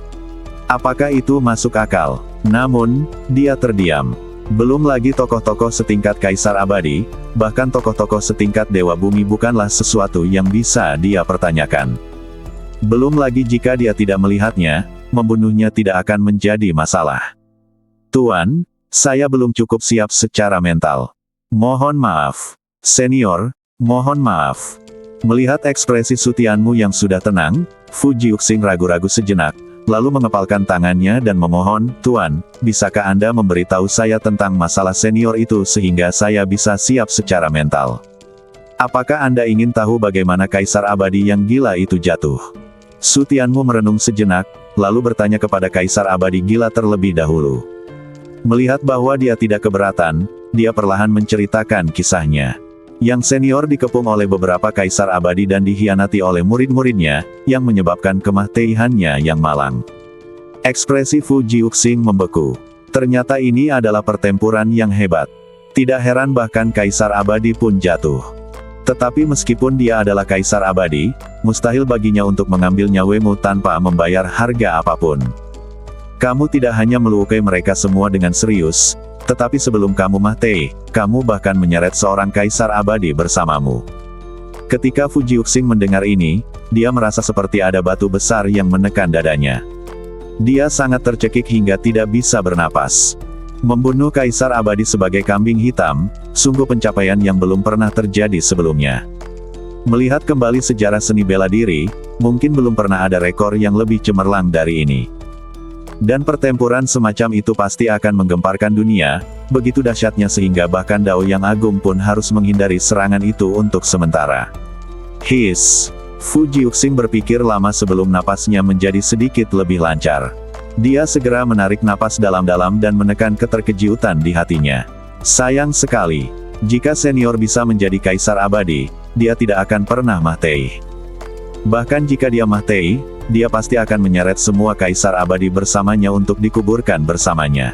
Apakah itu masuk akal? Namun, dia terdiam. Belum lagi tokoh-tokoh setingkat Kaisar Abadi, bahkan tokoh-tokoh setingkat Dewa Bumi bukanlah sesuatu yang bisa dia pertanyakan. Belum lagi jika dia tidak melihatnya, membunuhnya tidak akan menjadi masalah. Tuan, saya belum cukup siap secara mental. Mohon maaf. Senior, mohon maaf. Melihat ekspresi Sutianmu yang sudah tenang, Fu Jiuxing ragu-ragu sejenak, lalu mengepalkan tangannya dan memohon, Tuan, bisakah Anda memberitahu saya tentang masalah senior itu sehingga saya bisa siap secara mental? Apakah Anda ingin tahu bagaimana Kaisar Abadi yang gila itu jatuh? Sutianmu merenung sejenak, lalu bertanya kepada Kaisar Abadi gila terlebih dahulu. Melihat bahwa dia tidak keberatan, dia perlahan menceritakan kisahnya. Yang senior dikepung oleh beberapa Kaisar Abadi dan dikhianati oleh murid-muridnya, yang menyebabkan kematiannya yang malang. Ekspresi Fu Jiuxing membeku. Ternyata ini adalah pertempuran yang hebat. Tidak heran bahkan Kaisar Abadi pun jatuh. Tetapi meskipun dia adalah Kaisar Abadi, mustahil baginya untuk mengambil nyawamu tanpa membayar harga apapun. Kamu tidak hanya melukai mereka semua dengan serius, tetapi sebelum kamu mati, kamu bahkan menyeret seorang Kaisar Abadi bersamamu. Ketika Fu Jiuxing mendengar ini, dia merasa seperti ada batu besar yang menekan dadanya. Dia sangat tercekik hingga tidak bisa bernapas. Membunuh Kaisar Abadi sebagai kambing hitam, sungguh pencapaian yang belum pernah terjadi sebelumnya. Melihat kembali sejarah seni bela diri, mungkin belum pernah ada rekor yang lebih cemerlang dari ini. Dan pertempuran semacam itu pasti akan menggemparkan dunia, begitu dahsyatnya sehingga bahkan Dao Yang Agung pun harus menghindari serangan itu untuk sementara. Fu Jiuxing berpikir lama sebelum napasnya menjadi sedikit lebih lancar. Dia segera menarik napas dalam-dalam dan menekan keterkejutan di hatinya. Sayang sekali, jika senior bisa menjadi Kaisar Abadi, dia tidak akan pernah mati. Bahkan jika dia mati, dia pasti akan menyeret semua Kaisar Abadi bersamanya untuk dikuburkan bersamanya.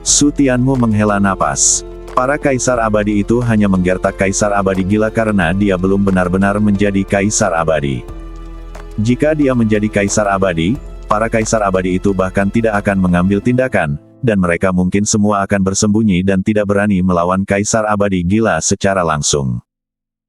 Sutianmu menghela napas. Para Kaisar Abadi itu hanya menggertak Kaisar Abadi gila karena dia belum benar-benar menjadi Kaisar Abadi. Jika dia menjadi Kaisar Abadi, para Kaisar Abadi itu bahkan tidak akan mengambil tindakan, dan mereka mungkin semua akan bersembunyi dan tidak berani melawan Kaisar Abadi gila secara langsung.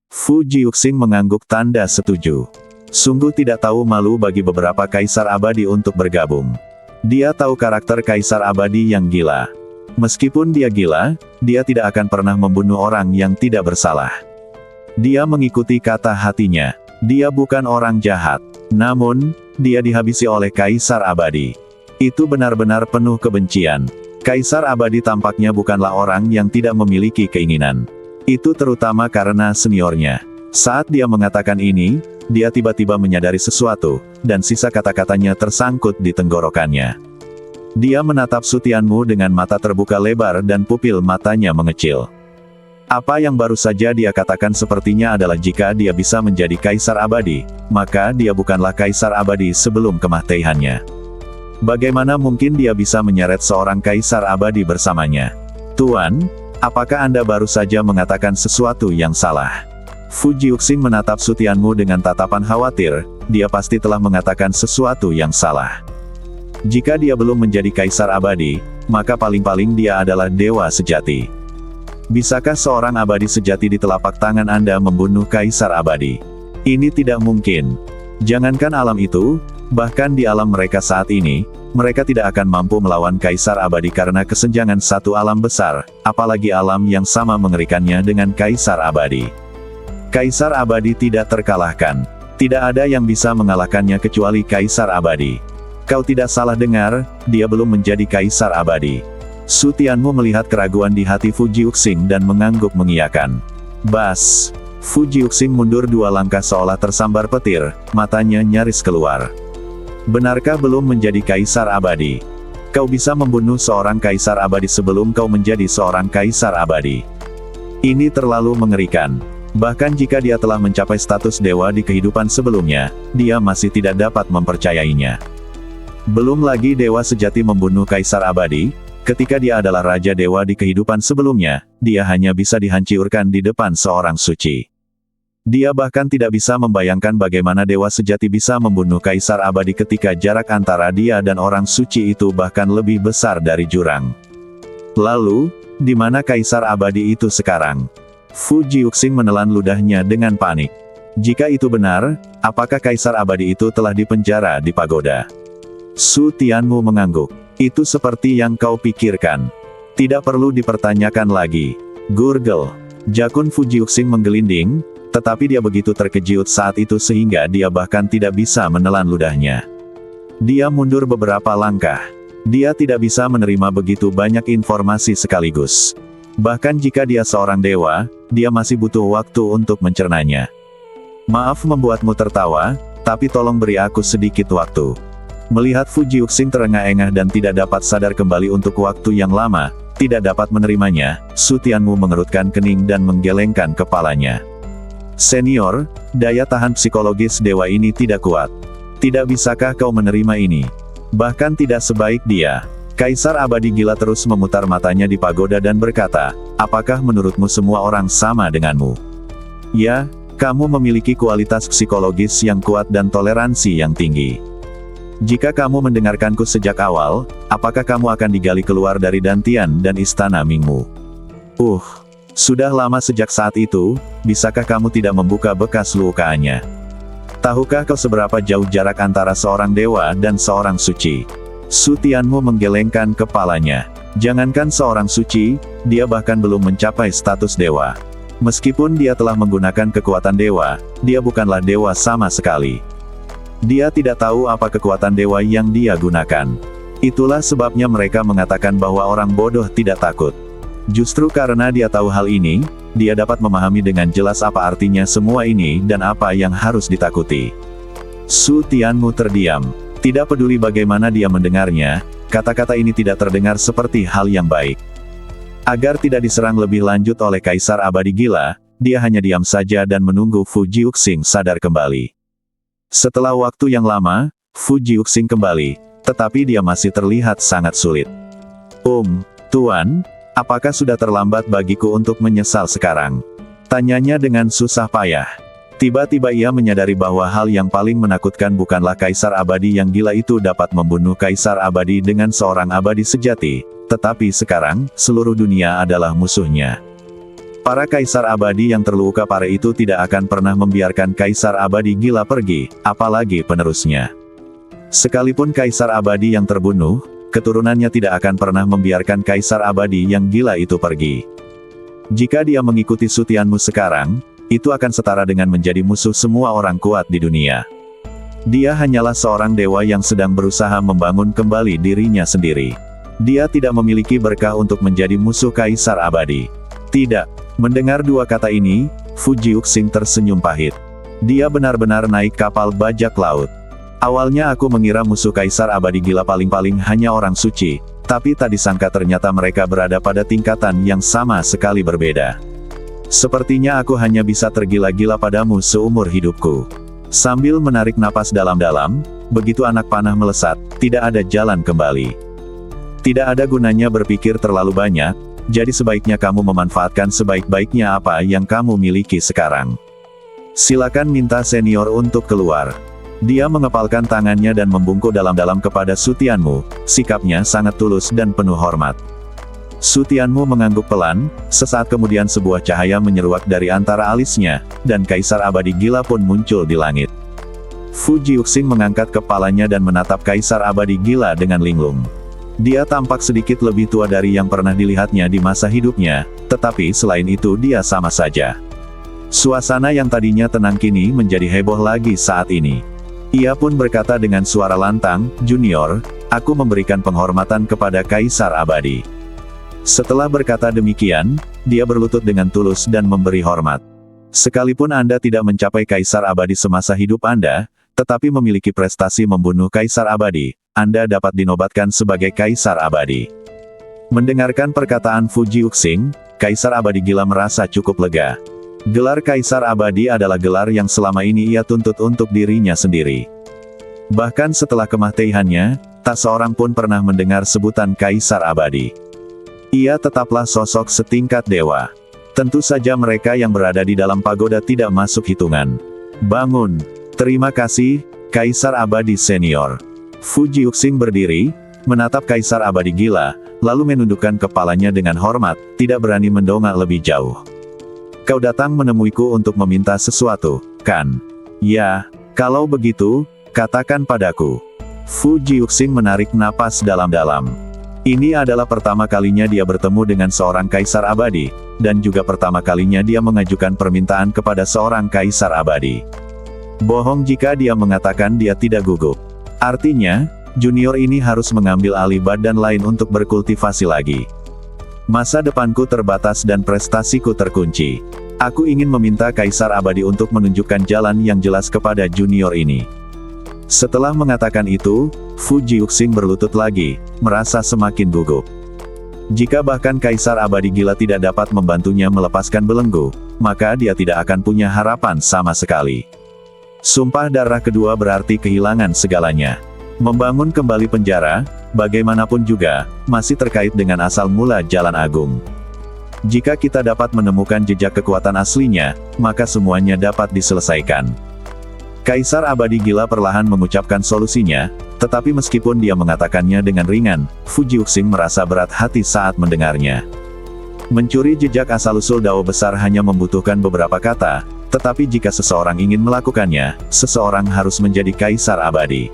Fu Jiuxing mengangguk tanda setuju. Sungguh tidak tahu malu bagi beberapa Kaisar Abadi untuk bergabung. Dia tahu karakter Kaisar Abadi yang gila. Meskipun dia gila, dia tidak akan pernah membunuh orang yang tidak bersalah. Dia mengikuti kata hatinya. Dia bukan orang jahat. Namun, dia dihabisi oleh Kaisar Abadi. Itu benar-benar penuh kebencian. Kaisar Abadi tampaknya bukanlah orang yang tidak memiliki keinginan. Itu terutama karena seniornya. Saat dia mengatakan ini, dia tiba-tiba menyadari sesuatu, dan sisa kata-katanya tersangkut di tenggorokannya. Dia menatap Sutianmu dengan mata terbuka lebar dan pupil matanya mengecil. Apa yang baru saja dia katakan sepertinya adalah jika dia bisa menjadi Kaisar Abadi, maka dia bukanlah Kaisar Abadi sebelum kematiannya. Bagaimana mungkin dia bisa menyeret seorang Kaisar Abadi bersamanya? Tuan, apakah Anda baru saja mengatakan sesuatu yang salah? Fu Jiuxing menatap Sutianmu dengan tatapan khawatir, dia pasti telah mengatakan sesuatu yang salah. Jika dia belum menjadi Kaisar Abadi, maka paling-paling dia adalah dewa sejati. Bisakah seorang abadi sejati di telapak tangan Anda membunuh Kaisar Abadi? Ini tidak mungkin. Jangankan alam itu, bahkan di alam mereka saat ini, mereka tidak akan mampu melawan Kaisar Abadi karena kesenjangan satu alam besar, apalagi alam yang sama mengerikannya dengan Kaisar Abadi. Kaisar Abadi tidak terkalahkan. Tidak ada yang bisa mengalahkannya kecuali Kaisar Abadi. Kau tidak salah dengar, dia belum menjadi Kaisar Abadi. Sutianmu melihat keraguan di hati Fu Jiuxing dan mengangguk mengiyakan. Bas! Fu Jiuxing mundur 2 langkah seolah tersambar petir, matanya nyaris keluar. Benarkah belum menjadi Kaisar Abadi? Kau bisa membunuh seorang Kaisar Abadi sebelum kau menjadi seorang Kaisar Abadi. Ini terlalu mengerikan. Bahkan jika dia telah mencapai status dewa di kehidupan sebelumnya, dia masih tidak dapat mempercayainya. Belum lagi dewa sejati membunuh kaisar abadi, ketika dia adalah raja dewa di kehidupan sebelumnya, dia hanya bisa dihancurkan di depan seorang suci. Dia bahkan tidak bisa membayangkan bagaimana dewa sejati bisa membunuh kaisar abadi ketika jarak antara dia dan orang suci itu bahkan lebih besar dari jurang. Lalu, di mana kaisar abadi itu sekarang? Fu Jiuxing menelan ludahnya dengan panik. Jika itu benar, apakah kaisar abadi itu telah dipenjara di pagoda? Su Tianmu mengangguk. Itu seperti yang kau pikirkan. Tidak perlu dipertanyakan lagi. Gurgel. Jakun Fu Jiuxing menggelinding, tetapi dia begitu terkejut saat itu sehingga dia bahkan tidak bisa menelan ludahnya. Dia mundur beberapa langkah. Dia tidak bisa menerima begitu banyak informasi sekaligus. Bahkan jika dia seorang dewa, dia masih butuh waktu untuk mencernanya. Maaf membuatmu tertawa, tapi tolong beri aku sedikit waktu. Melihat Fu Jiuxing terengah-engah dan tidak dapat sadar kembali untuk waktu yang lama, tidak dapat menerimanya, Su Tianmu mengerutkan kening dan menggelengkan kepalanya. Senior, daya tahan psikologis dewa ini tidak kuat. Tidak bisakah kau menerima ini? Bahkan tidak sebaik dia. Kaisar abadi gila terus memutar matanya di pagoda dan berkata, apakah menurutmu semua orang sama denganmu? Ya, kamu memiliki kualitas psikologis yang kuat dan toleransi yang tinggi. Jika kamu mendengarkanku sejak awal, apakah kamu akan digali keluar dari Dantian dan istana Mingmu? Sudah lama sejak saat itu, bisakah kamu tidak membuka bekas lukaannya? Tahukah kau seberapa jauh jarak antara seorang dewa dan seorang suci? Su Tianmu menggelengkan kepalanya. Jangankan seorang suci, dia bahkan belum mencapai status dewa. Meskipun dia telah menggunakan kekuatan dewa, dia bukanlah dewa sama sekali. Dia tidak tahu apa kekuatan dewa yang dia gunakan. Itulah sebabnya mereka mengatakan bahwa orang bodoh tidak takut. Justru karena dia tahu hal ini, dia dapat memahami dengan jelas apa artinya semua ini dan apa yang harus ditakuti. Su Tianmu terdiam. Tidak peduli bagaimana dia mendengarnya, kata-kata ini tidak terdengar seperti hal yang baik. Agar tidak diserang lebih lanjut oleh kaisar abadi gila, dia hanya diam saja dan menunggu Fu Jiuxing sadar kembali. Setelah waktu yang lama, Fu Jiuxing kembali, tetapi dia masih terlihat sangat sulit. Tuan, apakah sudah terlambat bagiku untuk menyesal sekarang? Tanyanya dengan susah payah. Tiba-tiba ia menyadari bahwa hal yang paling menakutkan bukanlah kaisar abadi yang gila itu dapat membunuh kaisar abadi dengan seorang abadi sejati, tetapi sekarang, seluruh dunia adalah musuhnya. Para kaisar abadi yang terluka parah itu tidak akan pernah membiarkan kaisar abadi gila pergi, apalagi penerusnya. Sekalipun kaisar abadi yang terbunuh, keturunannya tidak akan pernah membiarkan kaisar abadi yang gila itu pergi. Jika dia mengikuti Su Tianmu sekarang, itu akan setara dengan menjadi musuh semua orang kuat di dunia. Dia hanyalah seorang dewa yang sedang berusaha membangun kembali dirinya sendiri. Dia tidak memiliki berkah untuk menjadi musuh kaisar abadi. Tidak. Mendengar dua kata ini, Fu Jiuxing tersenyum pahit. Dia benar-benar naik kapal bajak laut. Awalnya aku mengira musuh kaisar abadi gila paling-paling hanya orang suci, tapi tak disangka ternyata mereka berada pada tingkatan yang sama sekali berbeda. Sepertinya aku hanya bisa tergila-gila padamu seumur hidupku. Sambil menarik napas dalam-dalam, begitu anak panah melesat, tidak ada jalan kembali. Tidak ada gunanya berpikir terlalu banyak, jadi sebaiknya kamu memanfaatkan sebaik-baiknya apa yang kamu miliki sekarang. Silakan minta senior untuk keluar. Dia mengepalkan tangannya dan membungkuk dalam-dalam kepada Su Tianmu, sikapnya sangat tulus dan penuh hormat. Su Tianmu mengangguk pelan, sesaat kemudian sebuah cahaya menyeruak dari antara alisnya, dan kaisar abadi gila pun muncul di langit. Fu Jiuxing mengangkat kepalanya dan menatap kaisar abadi gila dengan linglung. Dia tampak sedikit lebih tua dari yang pernah dilihatnya di masa hidupnya, tetapi selain itu dia sama saja. Suasana yang tadinya tenang kini menjadi heboh lagi saat ini. Ia pun berkata dengan suara lantang, "Junior, aku memberikan penghormatan kepada kaisar abadi." Setelah berkata demikian, dia berlutut dengan tulus dan memberi hormat. Sekalipun Anda tidak mencapai kaisar abadi semasa hidup Anda, tetapi memiliki prestasi membunuh kaisar abadi, Anda dapat dinobatkan sebagai kaisar abadi. Mendengarkan perkataan Fu Jiuxing, kaisar abadi gila merasa cukup lega. Gelar Kaisar Abadi adalah gelar yang selama ini ia tuntut untuk dirinya sendiri. Bahkan setelah kematiannya, tak seorang pun pernah mendengar sebutan Kaisar Abadi. Ia tetaplah sosok setingkat dewa. Tentu saja mereka yang berada di dalam pagoda tidak masuk hitungan. Bangun. Terima kasih, Kaisar Abadi Senior. Fu Jiuxing berdiri, menatap Kaisar Abadi gila, lalu menundukkan kepalanya dengan hormat, tidak berani mendongak lebih jauh. Kau datang menemuiku untuk meminta sesuatu, kan? Ya, kalau begitu, katakan padaku. Fu Jiuxing menarik napas dalam-dalam. Ini adalah pertama kalinya dia bertemu dengan seorang Kaisar Abadi, dan juga pertama kalinya dia mengajukan permintaan kepada seorang Kaisar Abadi. Bohong jika dia mengatakan dia tidak gugup. Artinya, junior ini harus mengambil alih badan lain untuk berkultivasi lagi. Masa depanku terbatas dan prestasiku terkunci. Aku ingin meminta Kaisar Abadi untuk menunjukkan jalan yang jelas kepada junior ini. Setelah mengatakan itu, Fu Jiuxing berlutut lagi, merasa semakin gugup. Jika bahkan Kaisar Abadi gila tidak dapat membantunya melepaskan belenggu, maka dia tidak akan punya harapan sama sekali. Sumpah darah kedua berarti kehilangan segalanya. Membangun kembali penjara, bagaimanapun juga, masih terkait dengan asal mula Jalan Agung. Jika kita dapat menemukan jejak kekuatan aslinya, maka semuanya dapat diselesaikan. Kaisar Abadi gila perlahan mengucapkan solusinya, tetapi meskipun dia mengatakannya dengan ringan, Fu Jiuxing merasa berat hati saat mendengarnya. Mencuri jejak asal-usul Dao besar hanya membutuhkan beberapa kata, tetapi jika seseorang ingin melakukannya, seseorang harus menjadi Kaisar Abadi.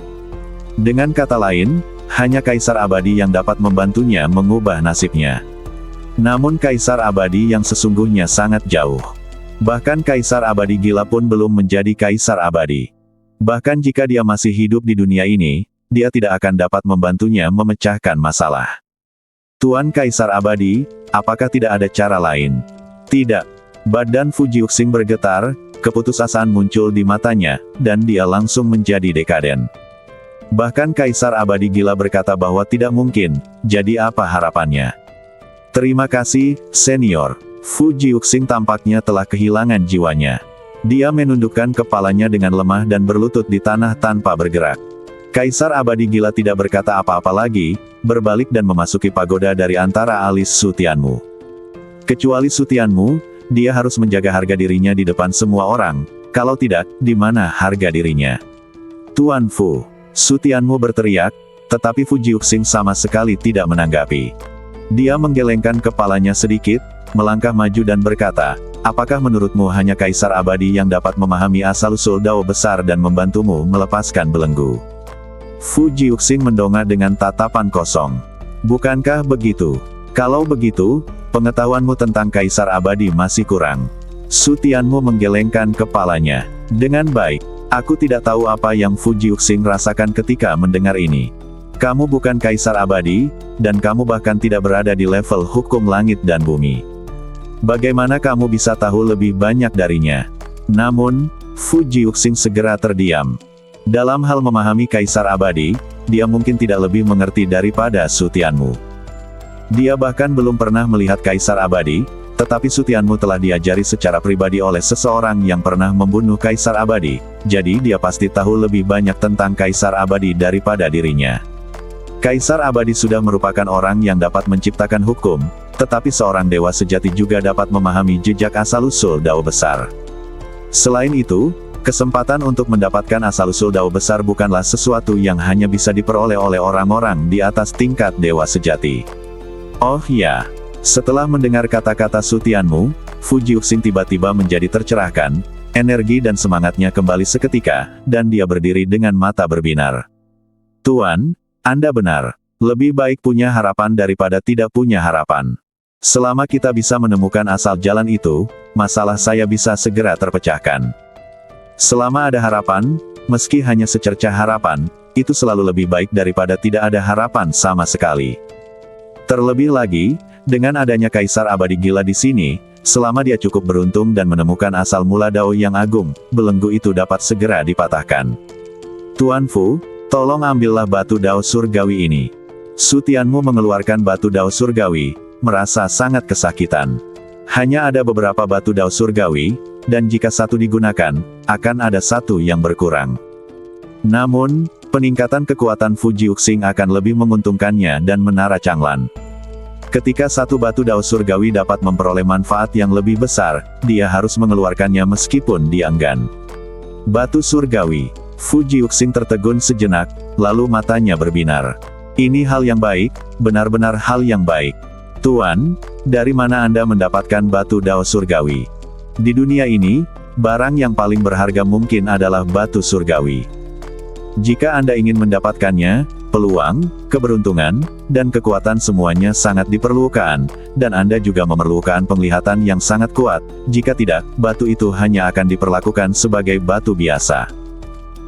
Dengan kata lain, hanya Kaisar Abadi yang dapat membantunya mengubah nasibnya. Namun Kaisar Abadi yang sesungguhnya sangat jauh. Bahkan Kaisar Abadi gila pun belum menjadi Kaisar Abadi. Bahkan jika dia masih hidup di dunia ini, dia tidak akan dapat membantunya memecahkan masalah. Tuan Kaisar Abadi, apakah tidak ada cara lain? Tidak. Badan Fu Jiuxing bergetar, keputusasaan muncul di matanya, dan dia langsung menjadi dekaden. Bahkan Kaisar Abadi gila berkata bahwa tidak mungkin, jadi apa harapannya? Terima kasih, Senior. Fu Jiuxing tampaknya telah kehilangan jiwanya. Dia menundukkan kepalanya dengan lemah dan berlutut di tanah tanpa bergerak. Kaisar Abadi gila tidak berkata apa-apa lagi, berbalik dan memasuki pagoda dari antara alis Sutianmu. Kecuali Sutianmu, dia harus menjaga harga dirinya di depan semua orang, kalau tidak, di mana harga dirinya? Tuan Fu. Sutianmu berteriak, tetapi Fu Jiuxing sama sekali tidak menanggapi. Dia menggelengkan kepalanya sedikit, melangkah maju dan berkata, apakah menurutmu hanya Kaisar Abadi yang dapat memahami asal-usul Dao besar dan membantumu melepaskan belenggu? Fu Jiuxing mendongak dengan tatapan kosong. Bukankah begitu? Kalau begitu, pengetahuanmu tentang Kaisar Abadi masih kurang. Sutianmu menggelengkan kepalanya. Dengan baik. Aku tidak tahu apa yang Fu Jiuxing rasakan ketika mendengar ini. Kamu bukan Kaisar Abadi, dan kamu bahkan tidak berada di level hukum langit dan bumi. Bagaimana kamu bisa tahu lebih banyak darinya? Namun, Fu Jiuxing segera terdiam. Dalam hal memahami Kaisar Abadi, dia mungkin tidak lebih mengerti daripada Sutianmu. Dia bahkan belum pernah melihat Kaisar Abadi, tetapi Sutianmu telah diajari secara pribadi oleh seseorang yang pernah membunuh Kaisar Abadi, jadi dia pasti tahu lebih banyak tentang Kaisar Abadi daripada dirinya. Kaisar Abadi sudah merupakan orang yang dapat menciptakan hukum, tetapi seorang dewa sejati juga dapat memahami jejak asal-usul Dao besar. Selain itu, kesempatan untuk mendapatkan asal-usul Dao besar bukanlah sesuatu yang hanya bisa diperoleh oleh orang-orang di atas tingkat dewa sejati. Oh ya. Setelah mendengar kata-kata Sutianmu, Fu Jiuxing tiba-tiba menjadi tercerahkan, energi dan semangatnya kembali seketika, dan dia berdiri dengan mata berbinar. Tuan, Anda benar. Lebih baik punya harapan daripada tidak punya harapan. Selama kita bisa menemukan asal jalan itu, masalah saya bisa segera terpecahkan. Selama ada harapan, meski hanya secercah harapan, itu selalu lebih baik daripada tidak ada harapan sama sekali. Terlebih lagi, dengan adanya Kaisar Abadi gila di sini, selama dia cukup beruntung dan menemukan asal mula Dao yang agung, belenggu itu dapat segera dipatahkan. Tuan Fu, tolong ambillah batu Dao surgawi ini. Sutianmu mengeluarkan batu Dao surgawi, merasa sangat kesakitan. Hanya ada beberapa batu dao surgawi, dan jika satu digunakan, akan ada satu yang berkurang. Namun, peningkatan kekuatan Fujiuxing akan lebih menguntungkannya dan Menara Changlan. Ketika satu batu dao surgawi dapat memperoleh manfaat yang lebih besar, dia harus mengeluarkannya meskipun dia enggan. Batu surgawi. Fujiuxing tertegun sejenak, lalu matanya berbinar. Ini hal yang baik, benar-benar hal yang baik. Tuan, dari mana Anda mendapatkan batu dao surgawi? Di dunia ini, barang yang paling berharga mungkin adalah batu surgawi. Jika Anda ingin mendapatkannya, peluang, keberuntungan, dan kekuatan semuanya sangat diperlukan, dan Anda juga memerlukan penglihatan yang sangat kuat. Jika tidak, batu itu hanya akan diperlakukan sebagai batu biasa.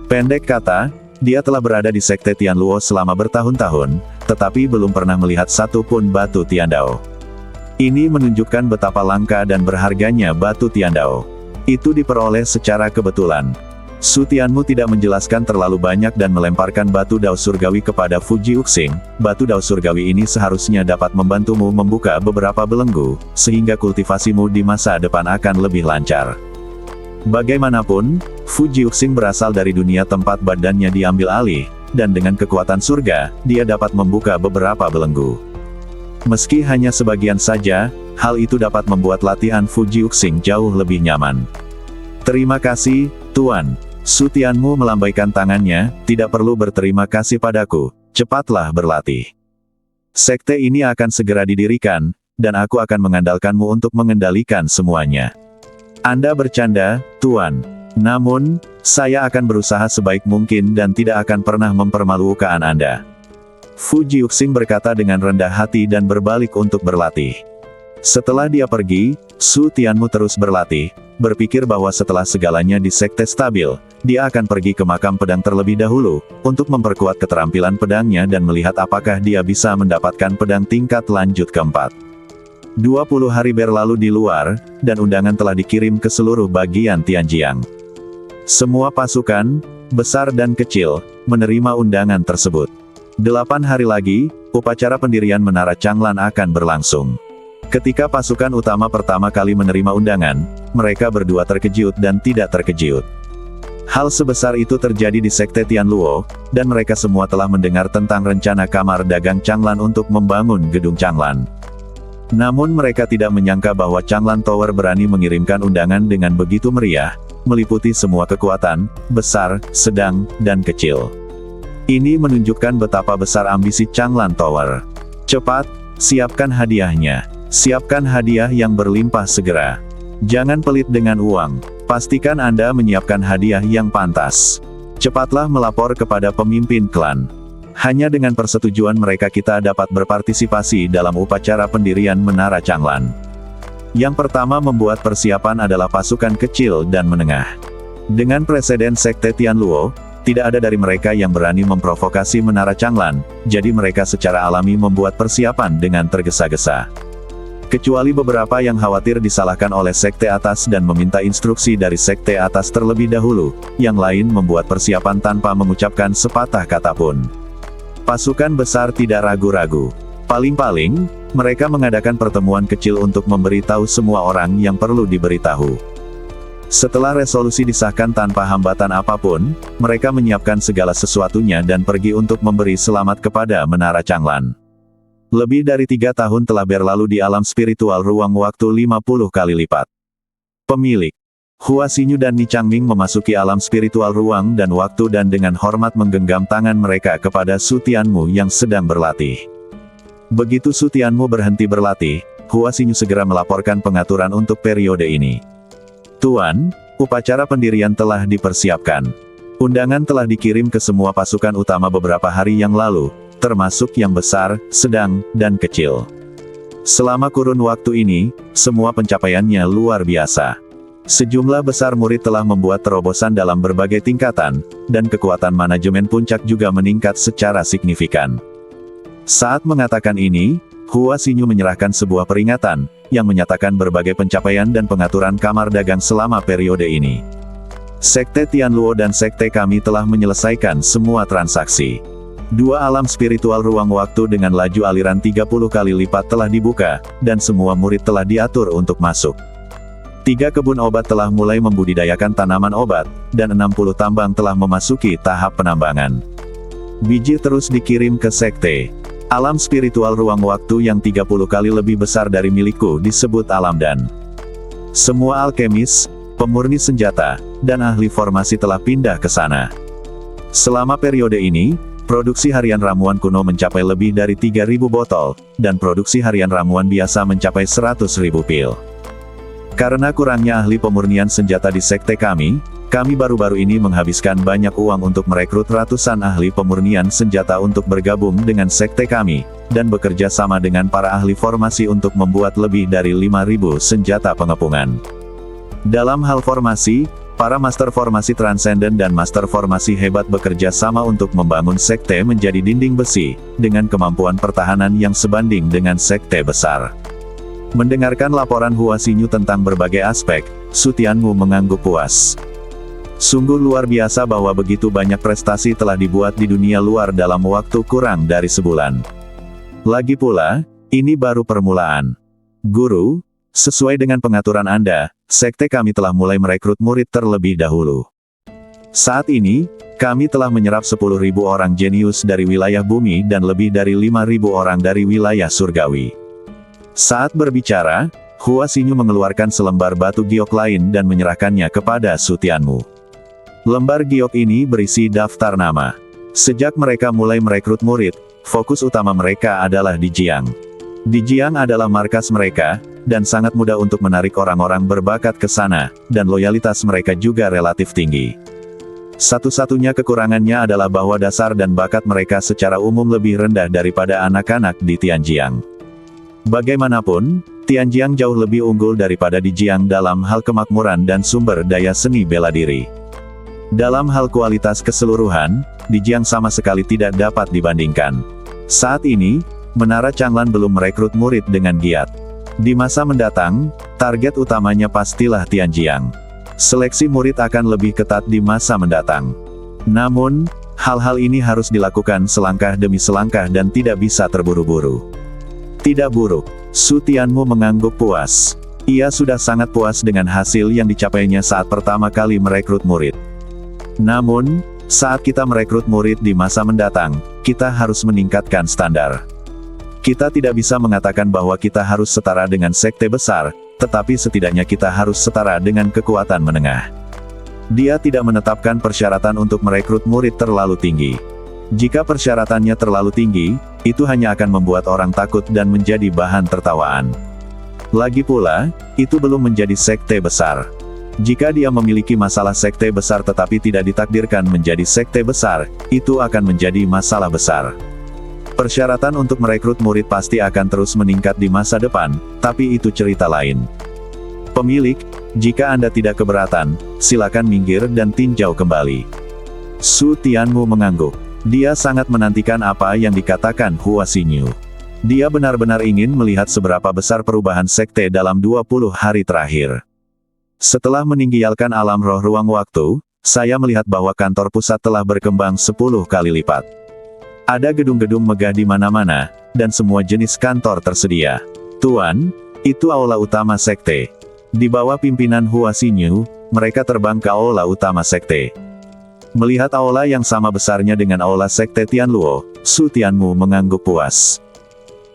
Pendek kata, dia telah berada di Sekte Tianluo selama bertahun-tahun, tetapi belum pernah melihat satu pun batu Tiandao. Ini menunjukkan betapa langka dan berharganya batu Tiandao. Itu diperoleh secara kebetulan. Su Tianmu tidak menjelaskan terlalu banyak dan melemparkan batu dao surgawi kepada Fujiuxing. Batu dao surgawi ini seharusnya dapat membantumu membuka beberapa belenggu, sehingga kultivasimu di masa depan akan lebih lancar. Bagaimanapun, Fujiuxing berasal dari dunia tempat badannya diambil alih, dan dengan kekuatan surga, dia dapat membuka beberapa belenggu. Meski hanya sebagian saja, hal itu dapat membuat latihan Fujiuxing jauh lebih nyaman. Terima kasih, Tuan. Su Tianmu melambaikan tangannya, tidak perlu berterima kasih padaku, cepatlah berlatih. Sekte ini akan segera didirikan, dan aku akan mengandalkanmu untuk mengendalikan semuanya. Anda bercanda, Tuan. Namun, saya akan berusaha sebaik mungkin dan tidak akan pernah mempermalukan Anda. Fujiuxing berkata dengan rendah hati dan berbalik untuk berlatih. Setelah dia pergi, Su Tianmu terus berlatih, berpikir bahwa setelah segalanya di sekte stabil, dia akan pergi ke makam pedang terlebih dahulu, untuk memperkuat keterampilan pedangnya dan melihat apakah dia bisa mendapatkan pedang tingkat lanjut keempat. 20 hari berlalu di luar, dan undangan telah dikirim ke seluruh bagian Tianjiang. Semua pasukan, besar dan kecil, menerima undangan tersebut. 8 hari lagi, upacara pendirian Menara Changlan akan berlangsung. Ketika pasukan utama pertama kali menerima undangan, mereka berdua terkejut dan tidak terkejut. Hal sebesar itu terjadi di Sekte Tianluo, dan mereka semua telah mendengar tentang rencana Kamar Dagang Changlan untuk membangun Gedung Changlan. Namun mereka tidak menyangka bahwa Changlan Tower berani mengirimkan undangan dengan begitu meriah, meliputi semua kekuatan, besar, sedang, dan kecil. Ini menunjukkan betapa besar ambisi Changlan Tower. Cepat, siapkan hadiahnya. Siapkan hadiah yang berlimpah segera. Jangan pelit dengan uang. Pastikan Anda menyiapkan hadiah yang pantas. Cepatlah melapor kepada pemimpin klan. Hanya dengan persetujuan mereka kita dapat berpartisipasi dalam upacara pendirian Menara Changlan. Yang pertama membuat persiapan adalah pasukan kecil dan menengah. Dengan presiden Sekte Tianluo, tidak ada dari mereka yang berani memprovokasi Menara Changlan, jadi mereka secara alami membuat persiapan dengan tergesa-gesa. Kecuali beberapa yang khawatir disalahkan oleh sekte atas dan meminta instruksi dari sekte atas terlebih dahulu, yang lain membuat persiapan tanpa mengucapkan sepatah kata pun. Pasukan besar tidak ragu-ragu. Paling-paling, mereka mengadakan pertemuan kecil untuk memberitahu semua orang yang perlu diberitahu. Setelah resolusi disahkan tanpa hambatan apapun, mereka menyiapkan segala sesuatunya dan pergi untuk memberi selamat kepada Menara Changlan. Lebih dari 3 tahun telah berlalu di alam spiritual ruang waktu 50 kali lipat. Pemilik Hua Xinyu dan Ni Changming memasuki alam spiritual ruang dan waktu dan dengan hormat menggenggam tangan mereka kepada Su Tianmu yang sedang berlatih. Begitu Su Tianmu berhenti berlatih, Hua Xinyu segera melaporkan pengaturan untuk periode ini. Tuan, upacara pendirian telah dipersiapkan. Undangan telah dikirim ke semua pasukan utama beberapa hari yang lalu, termasuk yang besar, sedang, dan kecil. Selama kurun waktu ini, semua pencapaiannya luar biasa. Sejumlah besar murid telah membuat terobosan dalam berbagai tingkatan, dan kekuatan manajemen puncak juga meningkat secara signifikan. Saat mengatakan ini, Hua Xinyu menyerahkan sebuah peringatan, yang menyatakan berbagai pencapaian dan pengaturan kamar dagang selama periode ini. Sekte Tianluo dan sekte kami telah menyelesaikan semua transaksi. Dua alam spiritual ruang waktu dengan laju aliran 30 kali lipat telah dibuka, dan semua murid telah diatur untuk masuk. 3 kebun obat telah mulai membudidayakan tanaman obat, dan 60 tambang telah memasuki tahap penambangan. Biji terus dikirim ke sekte. Alam spiritual ruang waktu yang 30 kali lebih besar dari milikku disebut alam dan. Semua alkemis, pemurni senjata, dan ahli formasi telah pindah ke sana. Selama periode ini, produksi harian ramuan kuno mencapai lebih dari 3.000 botol, dan produksi harian ramuan biasa mencapai 100.000 pil. Karena kurangnya ahli pemurnian senjata di sekte kami baru-baru ini menghabiskan banyak uang untuk merekrut ratusan ahli pemurnian senjata untuk bergabung dengan sekte kami, dan bekerja sama dengan para ahli formasi untuk membuat lebih dari 5.000 senjata pengepungan. Dalam hal formasi, para master formasi transenden dan master formasi hebat bekerja sama untuk membangun sekte menjadi dinding besi, dengan kemampuan pertahanan yang sebanding dengan sekte besar. Mendengarkan laporan Hua Xinyu tentang berbagai aspek, Su Tianmu mengangguk puas. Sungguh luar biasa bahwa begitu banyak prestasi telah dibuat di dunia luar dalam waktu kurang dari sebulan. Lagi pula, ini baru permulaan. Guru, sesuai dengan pengaturan Anda, sekte kami telah mulai merekrut murid terlebih dahulu. Saat ini, kami telah menyerap 10.000 orang jenius dari wilayah bumi dan lebih dari 5.000 orang dari wilayah surgawi. Saat berbicara, Hua Xinyu mengeluarkan selembar batu giok lain dan menyerahkannya kepada Su Tianmu. Lembar giok ini berisi daftar nama. Sejak mereka mulai merekrut murid, fokus utama mereka adalah di Jiang. Di Jiang adalah markas mereka, dan sangat mudah untuk menarik orang-orang berbakat ke sana, dan loyalitas mereka juga relatif tinggi. Satu-satunya kekurangannya adalah bahwa dasar dan bakat mereka secara umum lebih rendah daripada anak-anak di Tianjiang. Bagaimanapun, Tianjiang jauh lebih unggul daripada di Jiang dalam hal kemakmuran dan sumber daya seni bela diri. Dalam hal kualitas keseluruhan, di Jiang sama sekali tidak dapat dibandingkan. Saat ini, Menara Changlan belum merekrut murid dengan giat. Di masa mendatang, target utamanya pastilah Tianjiang. Seleksi murid akan lebih ketat di masa mendatang. Namun, hal-hal ini harus dilakukan selangkah demi selangkah dan tidak bisa terburu-buru. Tidak buruk, Su Tianmu mengangguk puas. Ia sudah sangat puas dengan hasil yang dicapainya saat pertama kali merekrut murid. Namun, saat kita merekrut murid di masa mendatang, kita harus meningkatkan standar. Kita tidak bisa mengatakan bahwa kita harus setara dengan sekte besar, tetapi setidaknya kita harus setara dengan kekuatan menengah. Dia tidak menetapkan persyaratan untuk merekrut murid terlalu tinggi. Jika persyaratannya terlalu tinggi, itu hanya akan membuat orang takut dan menjadi bahan tertawaan. Lagi pula, itu belum menjadi sekte besar. Jika dia memiliki masalah sekte besar tetapi tidak ditakdirkan menjadi sekte besar, itu akan menjadi masalah besar. Persyaratan untuk merekrut murid pasti akan terus meningkat di masa depan, tapi itu cerita lain. Pemilik, jika Anda tidak keberatan, silakan minggir dan tinjau kembali. Su Tianmu mengangguk. Dia sangat menantikan apa yang dikatakan Hua Xinyu. Dia benar-benar ingin melihat seberapa besar perubahan sekte dalam 20 hari terakhir. Setelah meninggalkan alam roh ruang waktu, saya melihat bahwa kantor pusat telah berkembang 10 kali lipat. Ada gedung-gedung megah di mana-mana, dan semua jenis kantor tersedia. Tuan, itu aula utama sekte. Di bawah pimpinan Hua Xinyu, mereka terbang ke aula utama sekte. Melihat aula yang sama besarnya dengan aula sekte Tianluo, Su Tianmu mengangguk puas.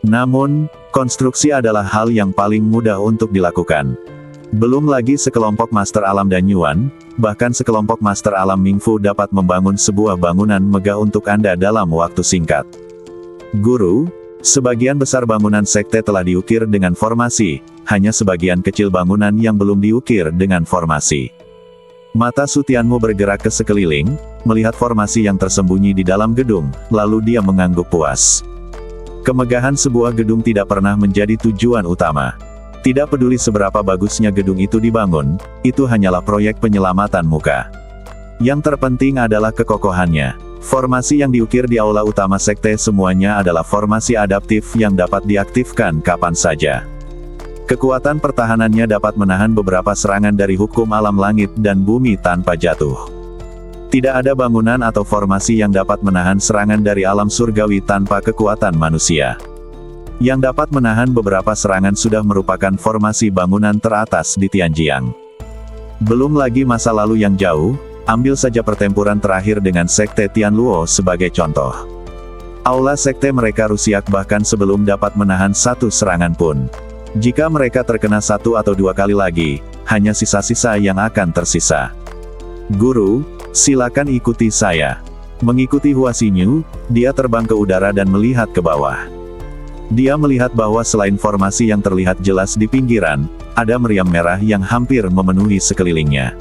Namun, konstruksi adalah hal yang paling mudah untuk dilakukan. Belum lagi sekelompok master alam dan Yuan, bahkan sekelompok master alam Mingfu dapat membangun sebuah bangunan megah untuk Anda dalam waktu singkat. Guru, sebagian besar bangunan sekte telah diukir dengan formasi, hanya sebagian kecil bangunan yang belum diukir dengan formasi. Mata Su Tianmu bergerak ke sekeliling, melihat formasi yang tersembunyi di dalam gedung, lalu dia mengangguk puas. Kemegahan sebuah gedung tidak pernah menjadi tujuan utama. Tidak peduli seberapa bagusnya gedung itu dibangun, itu hanyalah proyek penyelamatan muka. Yang terpenting adalah kekokohannya. Formasi yang diukir di aula utama sekte semuanya adalah formasi adaptif yang dapat diaktifkan kapan saja. Kekuatan pertahanannya dapat menahan beberapa serangan dari hukum alam langit dan bumi tanpa jatuh. Tidak ada bangunan atau formasi yang dapat menahan serangan dari alam surgawi tanpa kekuatan manusia. Yang dapat menahan beberapa serangan sudah merupakan formasi bangunan teratas di Tianjiang. Belum lagi masa lalu yang jauh, ambil saja pertempuran terakhir dengan Sekte Tianluo sebagai contoh. Aula sekte mereka rusiak bahkan sebelum dapat menahan satu serangan pun. Jika mereka terkena satu atau dua kali lagi, hanya sisa-sisa yang akan tersisa. Guru, silakan ikuti saya. Mengikuti Hua Xinyu, dia terbang ke udara dan melihat ke bawah. Dia melihat bahwa selain formasi yang terlihat jelas di pinggiran, ada meriam merah yang hampir memenuhi sekelilingnya.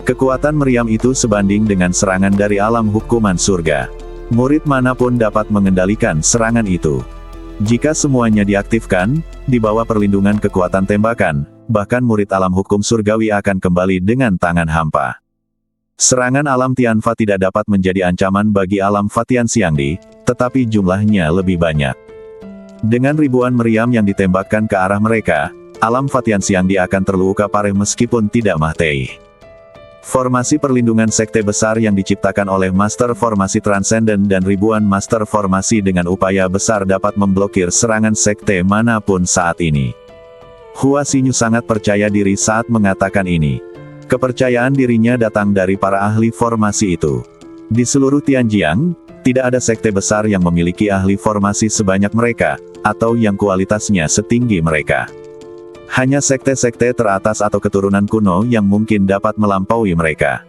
Kekuatan meriam itu sebanding dengan serangan dari alam hukuman surga. Murid manapun dapat mengendalikan serangan itu. Jika semuanya diaktifkan, di bawah perlindungan kekuatan tembakan, bahkan murid alam hukum surgawi akan kembali dengan tangan hampa. Serangan alam Tianfa tidak dapat menjadi ancaman bagi alam Fatian Xiangdi, tetapi jumlahnya lebih banyak. Dengan ribuan meriam yang ditembakkan ke arah mereka, alam Fatian Xiangdi akan terluka parah meskipun tidak mati. Formasi perlindungan sekte besar yang diciptakan oleh Master Formasi Transcendent dan ribuan Master Formasi dengan upaya besar dapat memblokir serangan sekte manapun saat ini. Hua Xinyu sangat percaya diri saat mengatakan ini. Kepercayaan dirinya datang dari para ahli formasi itu. Di seluruh Tianjiang, tidak ada sekte besar yang memiliki ahli formasi sebanyak mereka, atau yang kualitasnya setinggi mereka. Hanya sekte-sekte teratas atau keturunan kuno yang mungkin dapat melampaui mereka.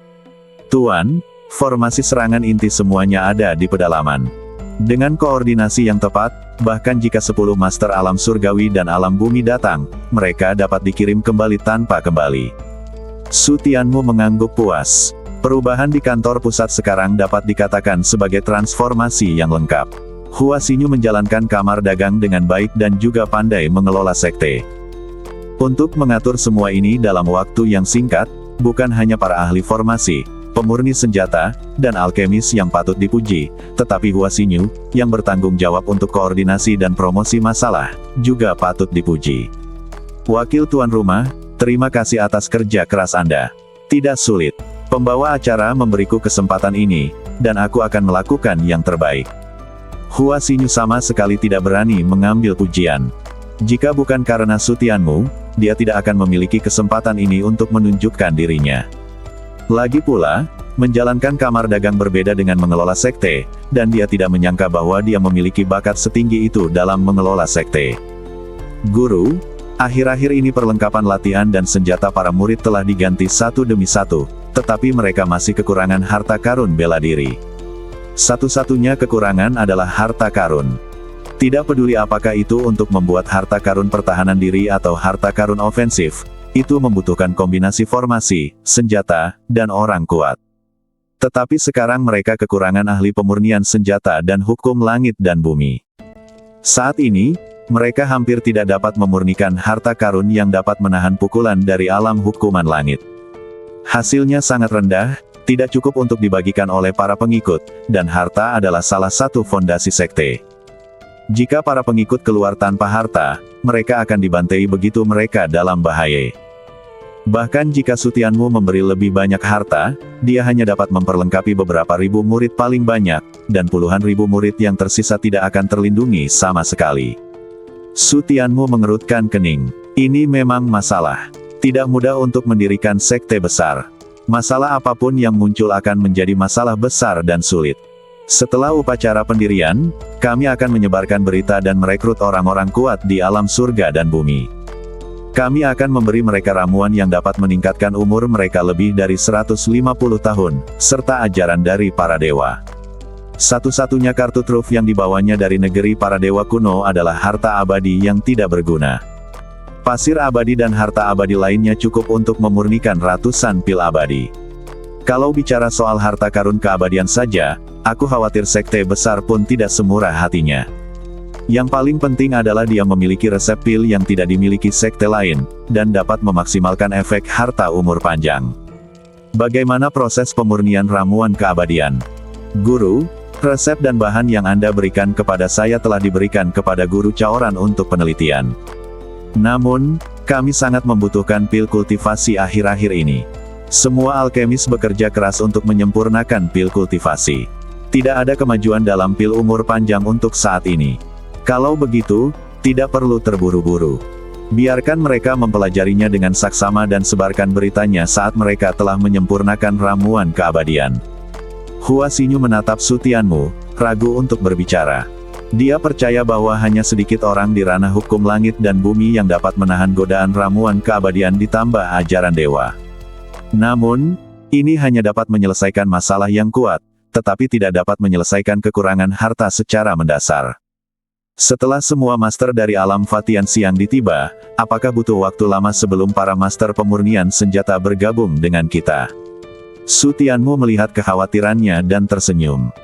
Tuan, formasi serangan inti semuanya ada di pedalaman. Dengan koordinasi yang tepat, bahkan jika 10 master alam surgawi dan alam bumi datang, mereka dapat dikirim kembali tanpa kembali. Su Tianmu mengangguk puas. Perubahan di kantor pusat sekarang dapat dikatakan sebagai transformasi yang lengkap. Hua Xinyu menjalankan kamar dagang dengan baik dan juga pandai mengelola sekte. Untuk mengatur semua ini dalam waktu yang singkat, bukan hanya para ahli formasi, pemurni senjata, dan alkemis yang patut dipuji, tetapi Hua Xinyu, yang bertanggung jawab untuk koordinasi dan promosi masalah, juga patut dipuji. Wakil tuan rumah, terima kasih atas kerja keras Anda. Tidak sulit. Pembawa acara memberiku kesempatan ini, dan aku akan melakukan yang terbaik. Hua Xinyu sama sekali tidak berani mengambil pujian. Jika bukan karena Su Tianmu, dia tidak akan memiliki kesempatan ini untuk menunjukkan dirinya. Lagi pula, menjalankan kamar dagang berbeda dengan mengelola sekte, dan dia tidak menyangka bahwa dia memiliki bakat setinggi itu dalam mengelola sekte. Guru, akhir-akhir ini perlengkapan latihan dan senjata para murid telah diganti satu demi satu, tetapi mereka masih kekurangan harta karun bela diri. Satu-satunya kekurangan adalah harta karun. Tidak peduli apakah itu untuk membuat harta karun pertahanan diri atau harta karun ofensif, itu membutuhkan kombinasi formasi, senjata, dan orang kuat. Tetapi sekarang mereka kekurangan ahli pemurnian senjata dan hukum langit dan bumi. Saat ini, mereka hampir tidak dapat memurnikan harta karun yang dapat menahan pukulan dari alam hukuman langit. Hasilnya sangat rendah, tidak cukup untuk dibagikan oleh para pengikut, dan harta adalah salah satu fondasi sekte. Jika para pengikut keluar tanpa harta, mereka akan dibantai begitu mereka dalam bahaya. Bahkan jika Su Tianmu memberi lebih banyak harta, dia hanya dapat memperlengkapi beberapa ribu murid paling banyak, dan puluhan ribu murid yang tersisa tidak akan terlindungi sama sekali. Su Tianmu mengerutkan kening. Ini memang masalah. Tidak mudah untuk mendirikan sekte besar. Masalah apapun yang muncul akan menjadi masalah besar dan sulit. Setelah upacara pendirian, kami akan menyebarkan berita dan merekrut orang-orang kuat di alam surga dan bumi. Kami akan memberi mereka ramuan yang dapat meningkatkan umur mereka lebih dari 150 tahun, serta ajaran dari para dewa. Satu-satunya kartu truf yang dibawanya dari negeri para dewa kuno adalah harta abadi yang tidak berguna. Pasir abadi dan harta abadi lainnya cukup untuk memurnikan ratusan pil abadi. Kalau bicara soal harta karun keabadian saja, aku khawatir sekte besar pun tidak semurah hatinya. Yang paling penting adalah dia memiliki resep pil yang tidak dimiliki sekte lain, dan dapat memaksimalkan efek harta umur panjang. Bagaimana proses pemurnian ramuan keabadian? Guru, resep dan bahan yang Anda berikan kepada saya telah diberikan kepada Guru Chaoran untuk penelitian. Namun, kami sangat membutuhkan pil kultivasi akhir-akhir ini. Semua alkemis bekerja keras untuk menyempurnakan pil kultivasi. Tidak ada kemajuan dalam pil umur panjang untuk saat ini. Kalau begitu, tidak perlu terburu-buru. Biarkan mereka mempelajarinya dengan saksama dan sebarkan beritanya saat mereka telah menyempurnakan ramuan keabadian. Hua Xinyu menatap Su Tianmu, ragu untuk berbicara. Dia percaya bahwa hanya sedikit orang di ranah hukum langit dan bumi yang dapat menahan godaan ramuan keabadian ditambah ajaran dewa. Namun, ini hanya dapat menyelesaikan masalah yang kuat, tetapi tidak dapat menyelesaikan kekurangan harta secara mendasar. Setelah semua master dari alam Fatian Siang ditiba, apakah butuh waktu lama sebelum para master pemurnian senjata bergabung dengan kita? Su Tianmu melihat kekhawatirannya dan tersenyum.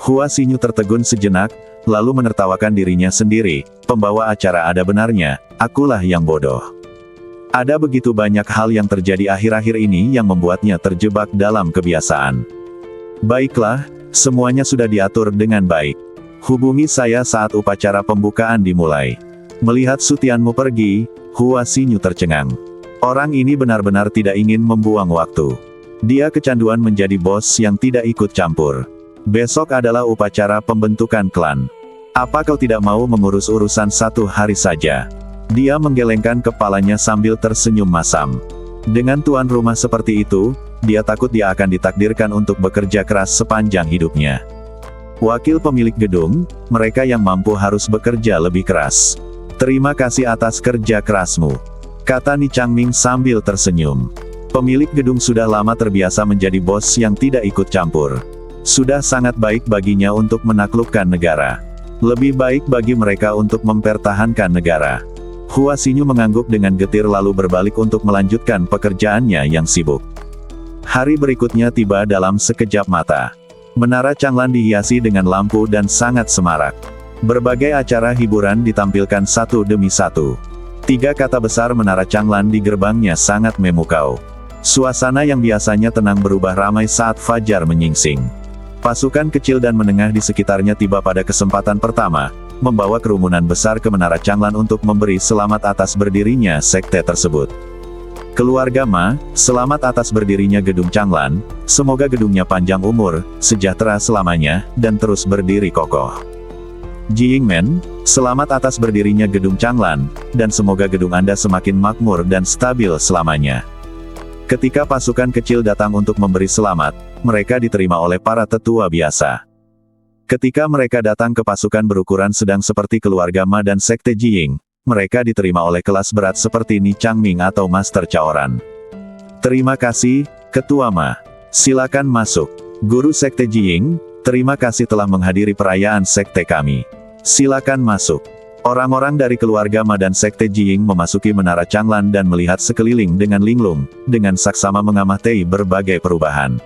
Hua Xinyu tertegun sejenak, lalu menertawakan dirinya sendiri, pembawa acara ada benarnya, akulah yang bodoh. Ada begitu banyak hal yang terjadi akhir-akhir ini yang membuatnya terjebak dalam kebiasaan. Baiklah, semuanya sudah diatur dengan baik. Hubungi saya saat upacara pembukaan dimulai. Melihat Su Tianmu pergi, Hua Xinyu tercengang. Orang ini benar-benar tidak ingin membuang waktu. Dia kecanduan menjadi bos yang tidak ikut campur. Besok adalah upacara pembentukan klan. Apa kau tidak mau mengurus urusan satu hari saja? Dia menggelengkan kepalanya sambil tersenyum masam. Dengan tuan rumah seperti itu, dia takut dia akan ditakdirkan untuk bekerja keras sepanjang hidupnya. Wakil pemilik gedung, mereka yang mampu harus bekerja lebih keras. Terima kasih atas kerja kerasmu, kata Ni Changming sambil tersenyum. Pemilik gedung sudah lama terbiasa menjadi bos yang tidak ikut campur. Sudah sangat baik baginya untuk menaklukkan negara. Lebih baik bagi mereka untuk mempertahankan negara. Hua Xinyu mengangguk dengan getir lalu berbalik untuk melanjutkan pekerjaannya yang sibuk. Hari berikutnya tiba dalam sekejap mata. Menara Changlan dihiasi dengan lampu dan sangat semarak. Berbagai acara hiburan ditampilkan satu demi satu. 3 kata besar Menara Changlan di gerbangnya sangat memukau. Suasana yang biasanya tenang berubah ramai saat fajar menyingsing. Pasukan kecil dan menengah di sekitarnya tiba pada kesempatan pertama, membawa kerumunan besar ke Menara Changlan untuk memberi selamat atas berdirinya sekte tersebut. Keluarga Ma, selamat atas berdirinya gedung Changlan, semoga gedungnya panjang umur, sejahtera selamanya, dan terus berdiri kokoh. Jiyingmen, selamat atas berdirinya gedung Changlan, dan semoga gedung Anda semakin makmur dan stabil selamanya. Ketika pasukan kecil datang untuk memberi selamat, mereka diterima oleh para tetua biasa. Ketika mereka datang ke pasukan berukuran sedang seperti keluarga Ma dan sekte Jiying, mereka diterima oleh kelas berat seperti Ni Changming atau Master Caoran. Terima kasih, Ketua Ma. Silakan masuk. Guru sekte Jiying, terima kasih telah menghadiri perayaan sekte kami. Silakan masuk. Orang-orang dari keluarga Ma dan sekte Jiying memasuki Menara Changlan dan melihat sekeliling dengan linglung, dengan saksama mengamati berbagai perubahan.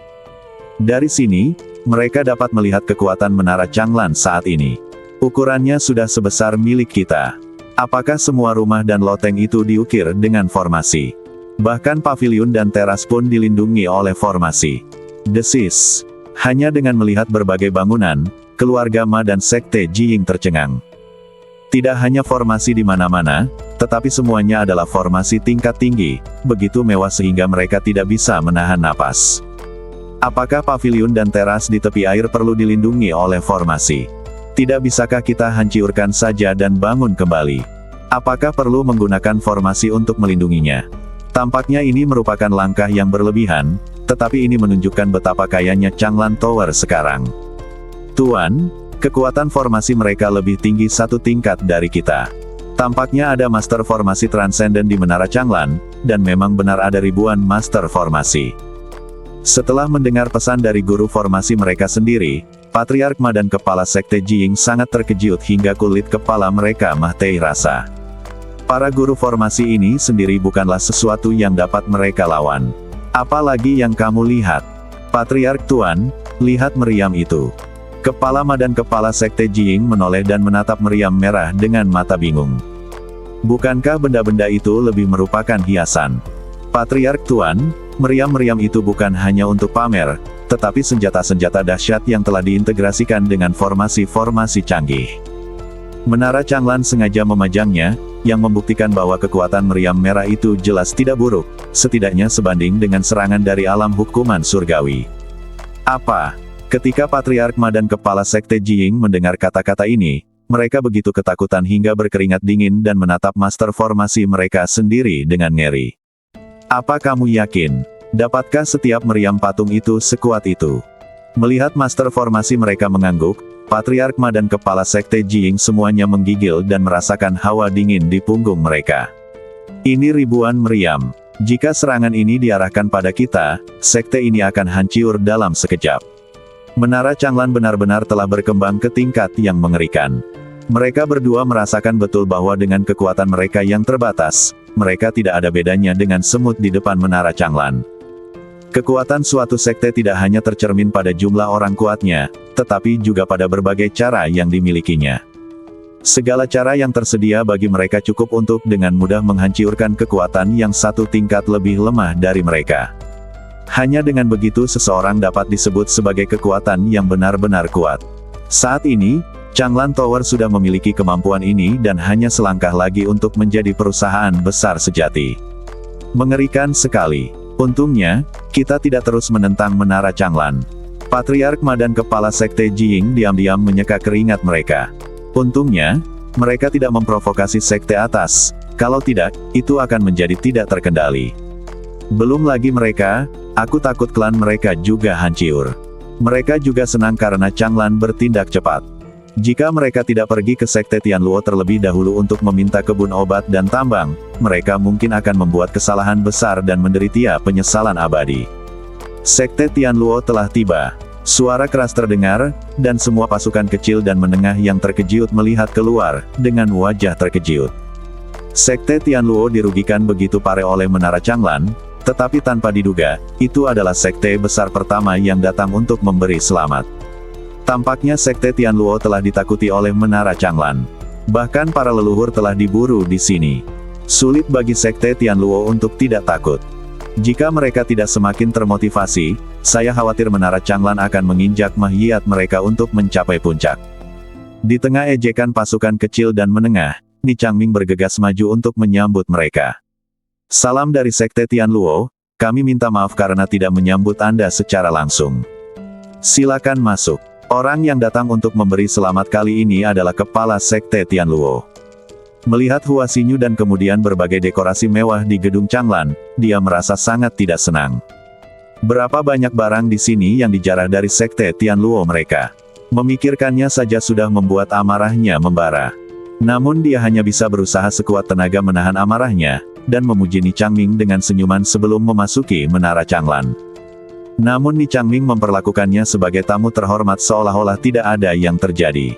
Dari sini, mereka dapat melihat kekuatan Menara Changlan saat ini. Ukurannya sudah sebesar milik kita. Apakah semua rumah dan loteng itu diukir dengan formasi? Bahkan paviliun dan teras pun dilindungi oleh formasi. Desis. Hanya dengan melihat berbagai bangunan, keluarga Ma dan sekte Jiying tercengang. Tidak hanya formasi di mana-mana, tetapi semuanya adalah formasi tingkat tinggi, begitu mewah sehingga mereka tidak bisa menahan napas. Apakah paviliun dan teras di tepi air perlu dilindungi oleh formasi? Tidak bisakah kita hancurkan saja dan bangun kembali? Apakah perlu menggunakan formasi untuk melindunginya? Tampaknya ini merupakan langkah yang berlebihan, tetapi ini menunjukkan betapa kayanya Changlan Tower sekarang. Tuan, kekuatan formasi mereka lebih tinggi 1 tingkat dari kita. Tampaknya ada master formasi transenden di Menara Changlan, dan memang benar ada ribuan master formasi. Setelah mendengar pesan dari guru formasi mereka sendiri, Patriark Ma dan kepala sekte Jiying sangat terkejut hingga kulit kepala mereka mati rasa. Para guru formasi ini sendiri bukanlah sesuatu yang dapat mereka lawan. Apalagi yang kamu lihat. Patriark Tuan, lihat meriam itu. Kepala Ma dan kepala sekte Jiying menoleh dan menatap meriam merah dengan mata bingung. Bukankah benda-benda itu lebih merupakan hiasan? Patriark Tuan, meriam-meriam itu bukan hanya untuk pamer, tetapi senjata-senjata dahsyat yang telah diintegrasikan dengan formasi-formasi canggih. Menara Changlan sengaja memajangnya, yang membuktikan bahwa kekuatan meriam merah itu jelas tidak buruk, setidaknya sebanding dengan serangan dari alam hukuman surgawi. Apa? Ketika Patriark Ma dan Kepala Sekte Jiying mendengar kata-kata ini, mereka begitu ketakutan hingga berkeringat dingin dan menatap master formasi mereka sendiri dengan ngeri. Apa kamu yakin? Dapatkah setiap meriam patung itu sekuat itu? Melihat master formasi mereka mengangguk, Patriark Ma dan Kepala Sekte Jiying semuanya menggigil dan merasakan hawa dingin di punggung mereka. Ini ribuan meriam. Jika serangan ini diarahkan pada kita, sekte ini akan hancur dalam sekejap. Menara Changlan benar-benar telah berkembang ke tingkat yang mengerikan. Mereka berdua merasakan betul bahwa dengan kekuatan mereka yang terbatas, mereka tidak ada bedanya dengan semut di depan Menara Changlan. Kekuatan suatu sekte tidak hanya tercermin pada jumlah orang kuatnya, tetapi juga pada berbagai cara yang dimilikinya. Segala cara yang tersedia bagi mereka cukup untuk dengan mudah menghancurkan kekuatan yang satu tingkat lebih lemah dari mereka. Hanya dengan begitu seseorang dapat disebut sebagai kekuatan yang benar-benar kuat. Saat ini, Changlan Tower sudah memiliki kemampuan ini dan hanya selangkah lagi untuk menjadi perusahaan besar sejati. Mengerikan sekali. Untungnya, kita tidak terus menentang Menara Changlan. Patriark Ma dan Kepala Sekte Jiying diam-diam menyeka keringat mereka. Untungnya, mereka tidak memprovokasi sekte atas, kalau tidak, itu akan menjadi tidak terkendali. Belum lagi mereka, aku takut klan mereka juga hancur. Mereka juga senang karena Changlan bertindak cepat. Jika mereka tidak pergi ke Sekte Tianluo terlebih dahulu untuk meminta kebun obat dan tambang, mereka mungkin akan membuat kesalahan besar dan menderita penyesalan abadi. Sekte Tianluo telah tiba. Suara keras terdengar, dan semua pasukan kecil dan menengah yang terkejut melihat keluar, dengan wajah terkejut. Sekte Tianluo dirugikan begitu parah oleh Menara Changlan, tetapi tanpa diduga, itu adalah sekte besar pertama yang datang untuk memberi selamat. Tampaknya Sekte Tianluo telah ditakuti oleh Menara Changlan. Bahkan para leluhur telah diburu di sini. Sulit bagi Sekte Tianluo untuk tidak takut. Jika mereka tidak semakin termotivasi, saya khawatir Menara Changlan akan menginjak mahiyat mereka untuk mencapai puncak. Di tengah ejekan pasukan kecil dan menengah, Ni Changming bergegas maju untuk menyambut mereka. Salam dari Sekte Tianluo, kami minta maaf karena tidak menyambut Anda secara langsung. Silakan masuk. Orang yang datang untuk memberi selamat kali ini adalah Kepala Sekte Tianluo. Melihat Hua Xinyu dan kemudian berbagai dekorasi mewah di gedung Changlan, dia merasa sangat tidak senang. Berapa banyak barang di sini yang dijarah dari Sekte Tianluo mereka. Memikirkannya saja sudah membuat amarahnya membara. Namun dia hanya bisa berusaha sekuat tenaga menahan amarahnya, dan memuji Ni Changming dengan senyuman sebelum memasuki Menara Changlan. Namun Ni Changming memperlakukannya sebagai tamu terhormat seolah-olah tidak ada yang terjadi.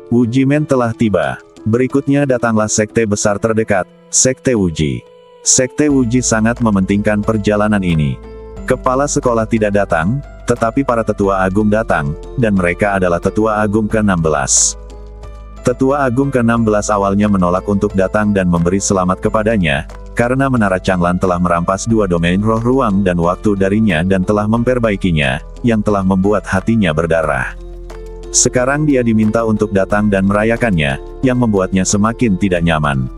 Wu Jimen telah tiba. Berikutnya datanglah sekte besar terdekat, Sekte Wuji. Sekte Wuji sangat mementingkan perjalanan ini. Kepala sekolah tidak datang, tetapi para tetua agung datang, dan mereka adalah tetua agung ke-16. Tetua agung ke-16 awalnya menolak untuk datang dan memberi selamat kepadanya, karena Menara Changlan telah merampas dua domain roh ruang dan waktu darinya dan telah memperbaikinya, yang telah membuat hatinya berdarah. Sekarang dia diminta untuk datang dan merayakannya, yang membuatnya semakin tidak nyaman.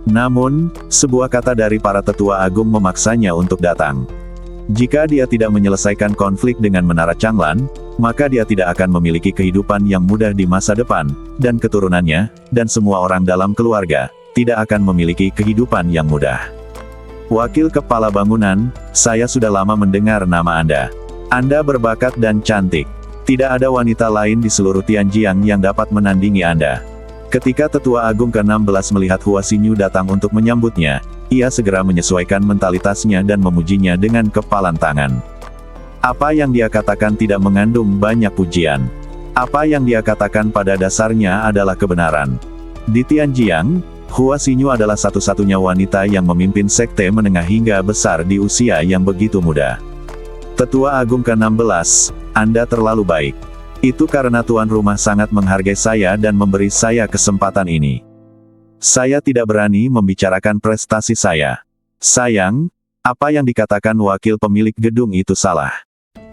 Namun, sebuah kata dari para tetua agung memaksanya untuk datang. Jika dia tidak menyelesaikan konflik dengan Menara Changlan, maka dia tidak akan memiliki kehidupan yang mudah di masa depan, dan keturunannya, dan semua orang dalam keluarga, tidak akan memiliki kehidupan yang mudah. Wakil Kepala Bangunan, saya sudah lama mendengar nama Anda. Anda berbakat dan cantik. Tidak ada wanita lain di seluruh Tianjiang yang dapat menandingi Anda. Ketika Tetua Agung ke-16 melihat Hua Xinyu datang untuk menyambutnya, ia segera menyesuaikan mentalitasnya dan memujinya dengan kepalan tangan. Apa yang dia katakan tidak mengandung banyak pujian. Apa yang dia katakan pada dasarnya adalah kebenaran. Di Tianjiang, Hua Xinyu adalah satu-satunya wanita yang memimpin sekte menengah hingga besar di usia yang begitu muda. Tetua Agung ke-16, Anda terlalu baik. Itu karena tuan rumah sangat menghargai saya dan memberi saya kesempatan ini. Saya tidak berani membicarakan prestasi saya. Sayang, apa yang dikatakan wakil pemilik gedung itu salah.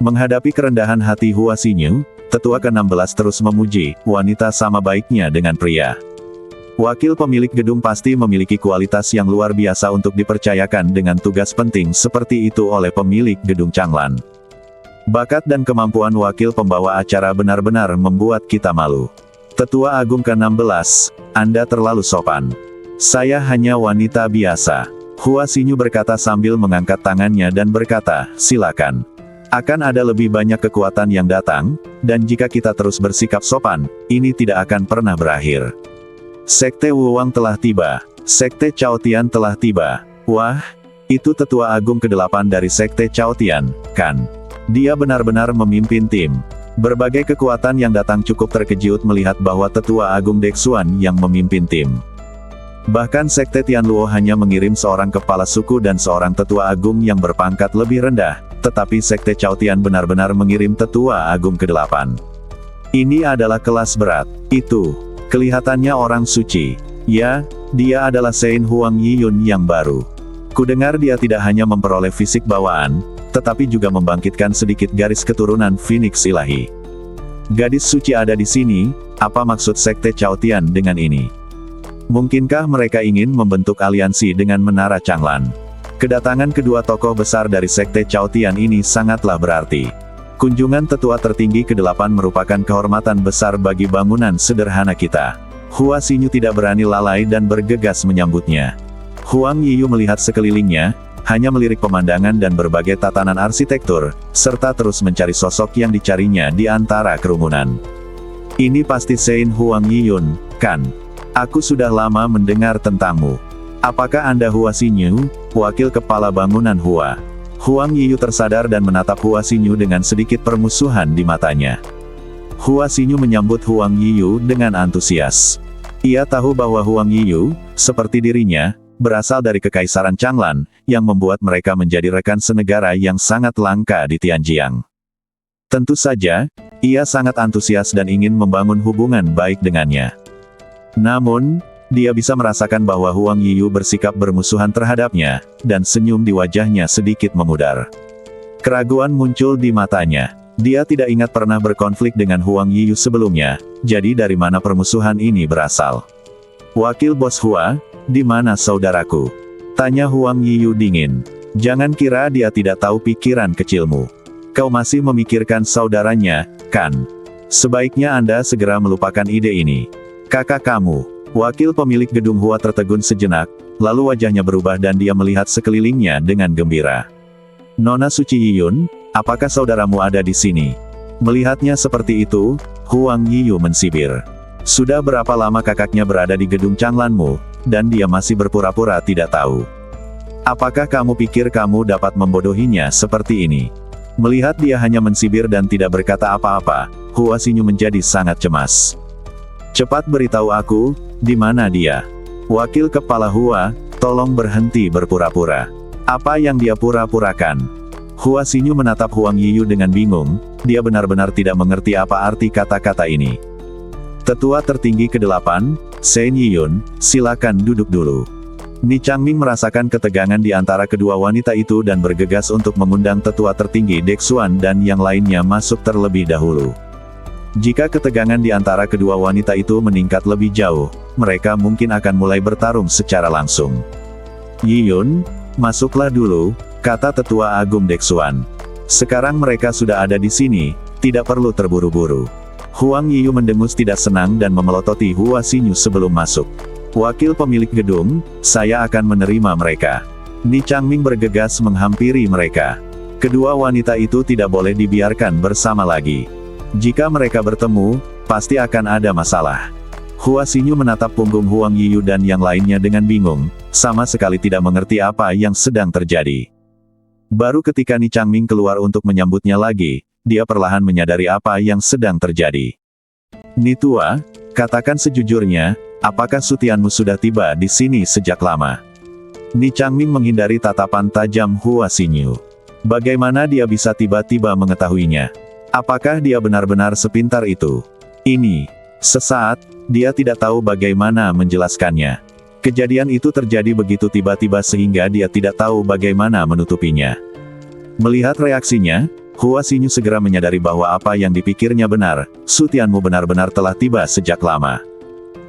Menghadapi kerendahan hati Hua Xinyu, tetua ke-16 terus memuji, wanita sama baiknya dengan pria. Wakil pemilik gedung pasti memiliki kualitas yang luar biasa untuk dipercayakan dengan tugas penting seperti itu oleh pemilik gedung Changlan. Bakat dan kemampuan wakil pembawa acara benar-benar membuat kita malu. Tetua Agung ke-16, Anda terlalu sopan. Saya hanya wanita biasa. Hua Xinyu berkata sambil mengangkat tangannya dan berkata, silakan. Akan ada lebih banyak kekuatan yang datang, dan jika kita terus bersikap sopan, ini tidak akan pernah berakhir. Sekte Wuwang telah tiba. Sekte Chaotian telah tiba. Wah, itu tetua agung ke-8 dari Sekte Chaotian, kan? Dia benar-benar memimpin tim. Berbagai kekuatan yang datang cukup terkejut melihat bahwa tetua agung Dexuan yang memimpin tim. Bahkan Sekte Tianluo hanya mengirim seorang kepala suku dan seorang tetua agung yang berpangkat lebih rendah, tetapi Sekte Chaotian benar-benar mengirim tetua agung ke-8. Ini adalah kelas berat. Itu, kelihatannya orang suci. Ya, dia adalah Sein Huang Yiyun yang baru. Kudengar dia tidak hanya memperoleh fisik bawaan, tetapi juga membangkitkan sedikit garis keturunan Phoenix ilahi. Gadis suci ada di sini, apa maksud Sekte Chaotian dengan ini? Mungkinkah mereka ingin membentuk aliansi dengan Menara Changlan? Kedatangan kedua tokoh besar dari Sekte Chaotian ini sangatlah berarti. Kunjungan tetua tertinggi ke-8 merupakan kehormatan besar bagi bangunan sederhana kita. Hua Xinyu tidak berani lalai dan bergegas menyambutnya. Huang Yiyu melihat sekelilingnya, hanya melirik pemandangan dan berbagai tatanan arsitektur, serta terus mencari sosok yang dicarinya di antara kerumunan. Ini pasti Sein Huang Yiyun, kan? Aku sudah lama mendengar tentangmu. Apakah Anda Hua Xinyu, wakil kepala bangunan Hua? Huang Yiyu tersadar dan menatap Hua Xinyu dengan sedikit permusuhan di matanya. Hua Xinyu menyambut Huang Yiyu dengan antusias. Ia tahu bahwa Huang Yiyu, seperti dirinya, berasal dari Kekaisaran Changlan, yang membuat mereka menjadi rekan senegara yang sangat langka di Tianjiang. Tentu saja, ia sangat antusias dan ingin membangun hubungan baik dengannya. Namun, dia bisa merasakan bahwa Huang Yiyu bersikap bermusuhan terhadapnya, dan senyum di wajahnya sedikit memudar. Keraguan muncul di matanya. Dia tidak ingat pernah berkonflik dengan Huang Yiyu sebelumnya, jadi dari mana permusuhan ini berasal? Wakil bos Hua, di mana saudaraku? Tanya Huang Yiyu dingin. Jangan kira dia tidak tahu pikiran kecilmu. Kau masih memikirkan saudaranya, kan? Sebaiknya Anda segera melupakan ide ini. Kakak kamu, wakil pemilik gedung Hua tertegun sejenak, lalu wajahnya berubah dan dia melihat sekelilingnya dengan gembira. Nona Suci Yiyun, apakah saudaramu ada di sini? Melihatnya seperti itu, Huang Yiyu mensibir. Sudah berapa lama kakaknya berada di gedung Changlanmu, dan dia masih berpura-pura tidak tahu. Apakah kamu pikir kamu dapat membodohinya seperti ini? Melihat dia hanya mensibir dan tidak berkata apa-apa, Hua Xinyu menjadi sangat cemas. Cepat beritahu aku, di mana dia? Wakil kepala Hua, tolong berhenti berpura-pura. Apa yang dia pura-purakan? Hua Xinyu menatap Huang Yiyu dengan bingung, dia benar-benar tidak mengerti apa arti kata-kata ini. Tetua tertinggi ke-8, Sein Yiyun, silakan duduk dulu. Ni Changming merasakan ketegangan di antara kedua wanita itu dan bergegas untuk mengundang tetua tertinggi Dexuan dan yang lainnya masuk terlebih dahulu. Jika ketegangan di antara kedua wanita itu meningkat lebih jauh, mereka mungkin akan mulai bertarung secara langsung. Yiyun, masuklah dulu, kata tetua agung Dexuan. Sekarang mereka sudah ada di sini, tidak perlu terburu-buru. Huang Yiyu mendengus tidak senang dan memelototi Hua Xinyu sebelum masuk. Wakil pemilik gedung, saya akan menerima mereka. Ni Changming bergegas menghampiri mereka. Kedua wanita itu tidak boleh dibiarkan bersama lagi. Jika mereka bertemu, pasti akan ada masalah. Hua Xinyu menatap punggung Huang Yiyu dan yang lainnya dengan bingung, sama sekali tidak mengerti apa yang sedang terjadi. Baru ketika Ni Changming keluar untuk menyambutnya lagi, dia perlahan menyadari apa yang sedang terjadi. Ni tua, katakan sejujurnya, apakah sutianmu sudah tiba di sini sejak lama? Ni Changming menghindari tatapan tajam Hua Xinyu. Bagaimana dia bisa tiba-tiba mengetahuinya? Apakah dia benar-benar sepintar itu? Ini. Sesaat, dia tidak tahu bagaimana menjelaskannya. Kejadian itu terjadi begitu tiba-tiba sehingga dia tidak tahu bagaimana menutupinya. Melihat reaksinya, Hua Xinyu segera menyadari bahwa apa yang dipikirnya benar, Su Tianmu benar-benar telah tiba sejak lama.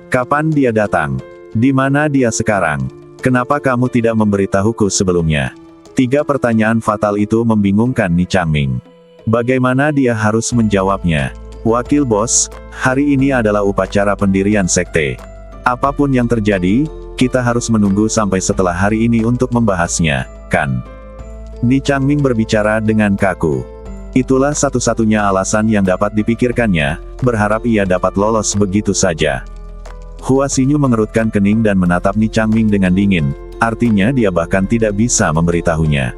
Kapan dia datang? Di mana dia sekarang? Kenapa kamu tidak memberitahuku sebelumnya? 3 pertanyaan fatal itu membingungkan Ni Changming. Bagaimana dia harus menjawabnya? Wakil bos, hari ini adalah upacara pendirian sekte. Apapun yang terjadi, kita harus menunggu sampai setelah hari ini untuk membahasnya, kan? Ni Changming berbicara dengan kaku. Itulah satu-satunya alasan yang dapat dipikirkannya, berharap ia dapat lolos begitu saja. Hua Xinyu mengerutkan kening dan menatap Ni Changming dengan dingin, artinya dia bahkan tidak bisa memberitahunya.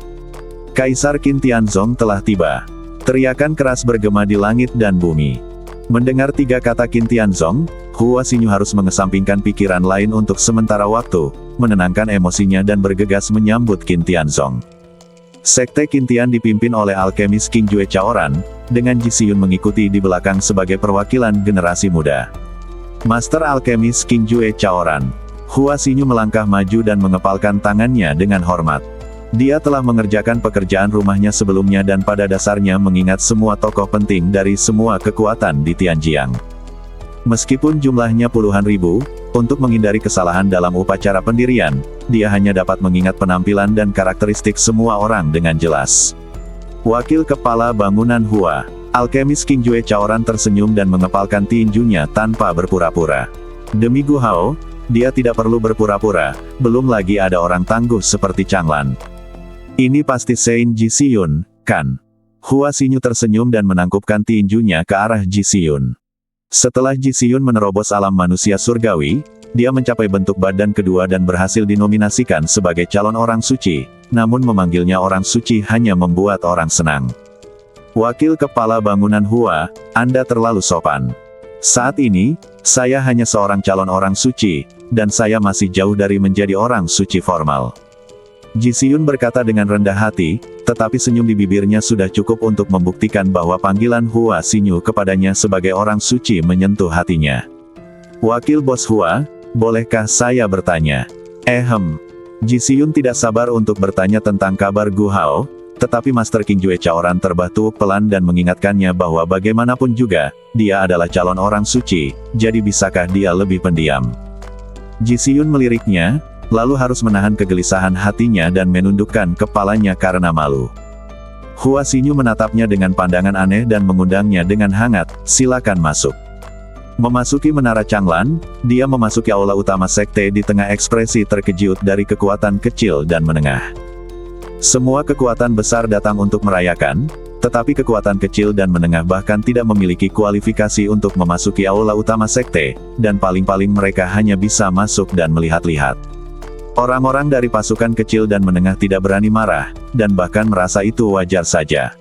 Kaisar Qin Tianzong telah tiba. Teriakan keras bergema di langit dan bumi. Mendengar 3 kata Qin Tianzong, Hua Xinyu harus mengesampingkan pikiran lain untuk sementara waktu, menenangkan emosinya dan bergegas menyambut Qin Tianzong. Sekte Qin Tian dipimpin oleh alkemis King Jue Chaoran, dengan Ji Xiyun mengikuti di belakang sebagai perwakilan generasi muda. Master alkemis King Jue Chaoran. Hua Xinyu melangkah maju dan mengepalkan tangannya dengan hormat. Dia telah mengerjakan pekerjaan rumahnya sebelumnya dan pada dasarnya mengingat semua tokoh penting dari semua kekuatan di Tianjiang. Meskipun jumlahnya puluhan ribu, untuk menghindari kesalahan dalam upacara pendirian, dia hanya dapat mengingat penampilan dan karakteristik semua orang dengan jelas. Wakil Kepala Bangunan Hua, alkemis King Jue Chaoran tersenyum dan mengepalkan tinjunya tanpa berpura-pura. Demi Gu Hao, dia tidak perlu berpura-pura, belum lagi ada orang tangguh seperti Changlan. Ini pasti Sein Ji Xiyun, kan? Hua Xinyu tersenyum dan menangkupkan tinjunya ke arah Ji Xiyun. Setelah Ji Xiyun menerobos alam manusia surgawi, dia mencapai bentuk badan kedua dan berhasil dinominasikan sebagai calon orang suci, namun memanggilnya orang suci hanya membuat orang senang. Wakil Kepala Bangunan Hua, Anda terlalu sopan. Saat ini, saya hanya seorang calon orang suci, dan saya masih jauh dari menjadi orang suci formal. Ji Xiyun berkata dengan rendah hati, tetapi senyum di bibirnya sudah cukup untuk membuktikan bahwa panggilan Hua Xinyu kepadanya sebagai orang suci menyentuh hatinya. Wakil Bos Hua, bolehkah saya bertanya? Ji Xiyun tidak sabar untuk bertanya tentang kabar Gu Hao, tetapi Master King Jue Chaoran terbatu pelan dan mengingatkannya bahwa bagaimanapun juga, dia adalah calon orang suci, jadi bisakah dia lebih pendiam? Ji Xiyun meliriknya, lalu harus menahan kegelisahan hatinya dan menundukkan kepalanya karena malu. Hua Xinyu menatapnya dengan pandangan aneh dan mengundangnya dengan hangat, silakan masuk. Memasuki Menara Changlan, dia memasuki aula utama sekte di tengah ekspresi terkejut dari kekuatan kecil dan menengah. Semua kekuatan besar datang untuk merayakan, tetapi kekuatan kecil dan menengah bahkan tidak memiliki kualifikasi untuk memasuki aula utama sekte, dan paling-paling mereka hanya bisa masuk dan melihat-lihat. Orang-orang dari pasukan kecil dan menengah tidak berani marah, dan bahkan merasa itu wajar saja.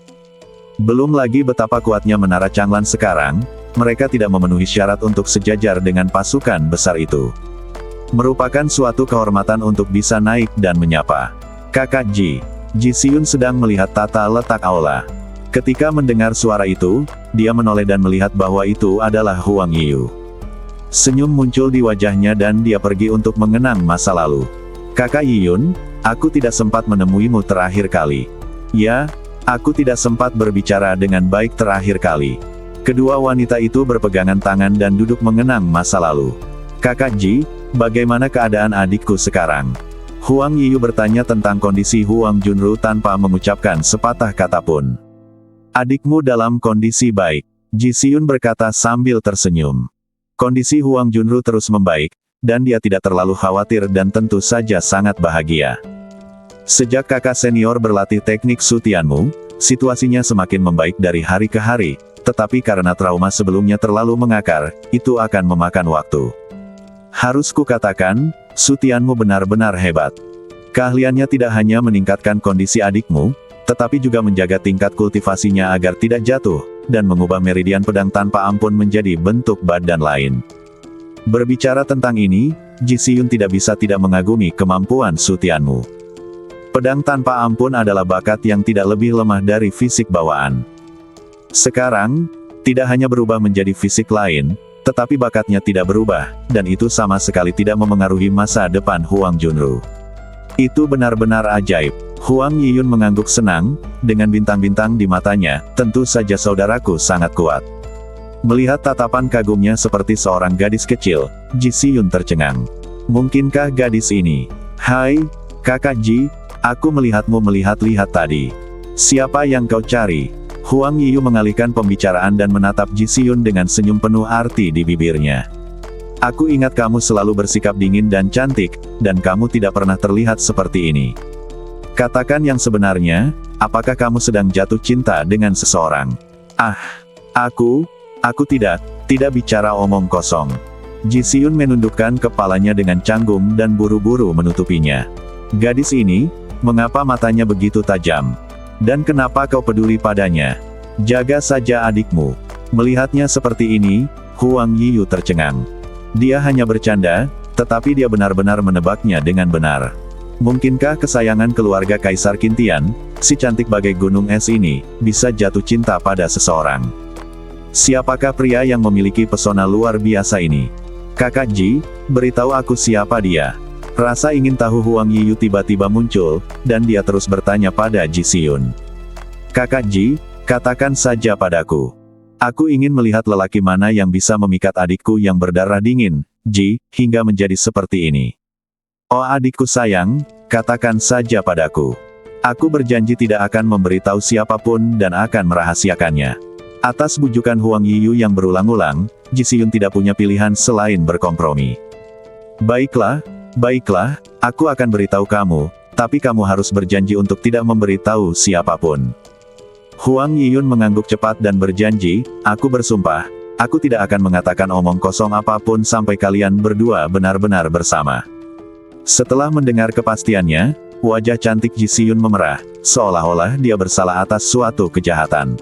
Belum lagi betapa kuatnya Menara Changlan sekarang, mereka tidak memenuhi syarat untuk sejajar dengan pasukan besar itu. Merupakan suatu kehormatan untuk bisa naik dan menyapa. Kakak Ji. Ji Xiyun sedang melihat tata letak aula. Ketika mendengar suara itu, dia menoleh dan melihat bahwa itu adalah Huang Yiyu. Senyum muncul di wajahnya dan dia pergi untuk mengenang masa lalu. Kakak Yiyun, aku tidak sempat menemuimu terakhir kali. Ya, aku tidak sempat berbicara dengan baik terakhir kali. Kedua wanita itu berpegangan tangan dan duduk mengenang masa lalu. Kakak Ji, bagaimana keadaan adikku sekarang? Huang Yiyu bertanya tentang kondisi Huang Junru tanpa mengucapkan sepatah kata pun. Adikmu dalam kondisi baik, Ji Xiyun berkata sambil tersenyum. Kondisi Huang Junru terus membaik, dan dia tidak terlalu khawatir dan tentu saja sangat bahagia. Sejak kakak senior berlatih teknik Su Tianmu, situasinya semakin membaik dari hari ke hari, tetapi karena trauma sebelumnya terlalu mengakar, itu akan memakan waktu. Harus kukatakan, Su Tianmu benar-benar hebat. Keahliannya tidak hanya meningkatkan kondisi adikmu, tetapi juga menjaga tingkat kultivasinya agar tidak jatuh, dan mengubah meridian pedang tanpa ampun menjadi bentuk badan lain. Berbicara tentang ini, Ji Xiyun tidak bisa tidak mengagumi kemampuan Su Tianmu. Pedang tanpa ampun adalah bakat yang tidak lebih lemah dari fisik bawaan. Sekarang, tidak hanya berubah menjadi fisik lain, tetapi bakatnya tidak berubah, dan itu sama sekali tidak memengaruhi masa depan Huang Junru. Itu benar-benar ajaib. Huang Yiyun mengangguk senang, dengan bintang-bintang di matanya, tentu saja saudaraku sangat kuat. Melihat tatapan kagumnya seperti seorang gadis kecil, Ji Siyun tercengang. Mungkinkah gadis ini? Hai, kakak Ji, aku melihatmu melihat-lihat tadi. Siapa yang kau cari? Huang Yiyu mengalihkan pembicaraan dan menatap Ji Siyun dengan senyum penuh arti di bibirnya. Aku ingat kamu selalu bersikap dingin dan cantik, dan kamu tidak pernah terlihat seperti ini. Katakan yang sebenarnya, apakah kamu sedang jatuh cinta dengan seseorang? Aku tidak bicara omong kosong. Ji Siyun menundukkan kepalanya dengan canggung dan buru-buru menutupinya. Gadis ini, mengapa matanya begitu tajam? Dan kenapa kau peduli padanya? Jaga saja adikmu. Melihatnya seperti ini, Huang Yiyu tercengang. Dia hanya bercanda, tetapi dia benar-benar menebaknya dengan benar. Mungkinkah kesayangan keluarga Kaisar Qintian, si cantik bagai gunung es ini, bisa jatuh cinta pada seseorang? Siapakah pria yang memiliki pesona luar biasa ini? Kakak Ji, beritahu aku siapa dia. Rasa ingin tahu Huang Yiyu tiba-tiba muncul, dan dia terus bertanya pada Ji Siyun. Kakak Ji, katakan saja padaku. Aku ingin melihat lelaki mana yang bisa memikat adikku yang berdarah dingin, Ji, hingga menjadi seperti ini. Oh adikku sayang, katakan saja padaku. Aku berjanji tidak akan memberitahu siapapun dan akan merahasiakannya. Atas bujukan Huang Yiyu yang berulang-ulang, Ji Siyun tidak punya pilihan selain berkompromi. Baiklah, aku akan beritahu kamu, tapi kamu harus berjanji untuk tidak memberitahu siapapun. Huang Yiyun mengangguk cepat dan berjanji, aku bersumpah, aku tidak akan mengatakan omong kosong apapun sampai kalian berdua benar-benar bersama. Setelah mendengar kepastiannya, wajah cantik Ji Siyun memerah, seolah-olah dia bersalah atas suatu kejahatan.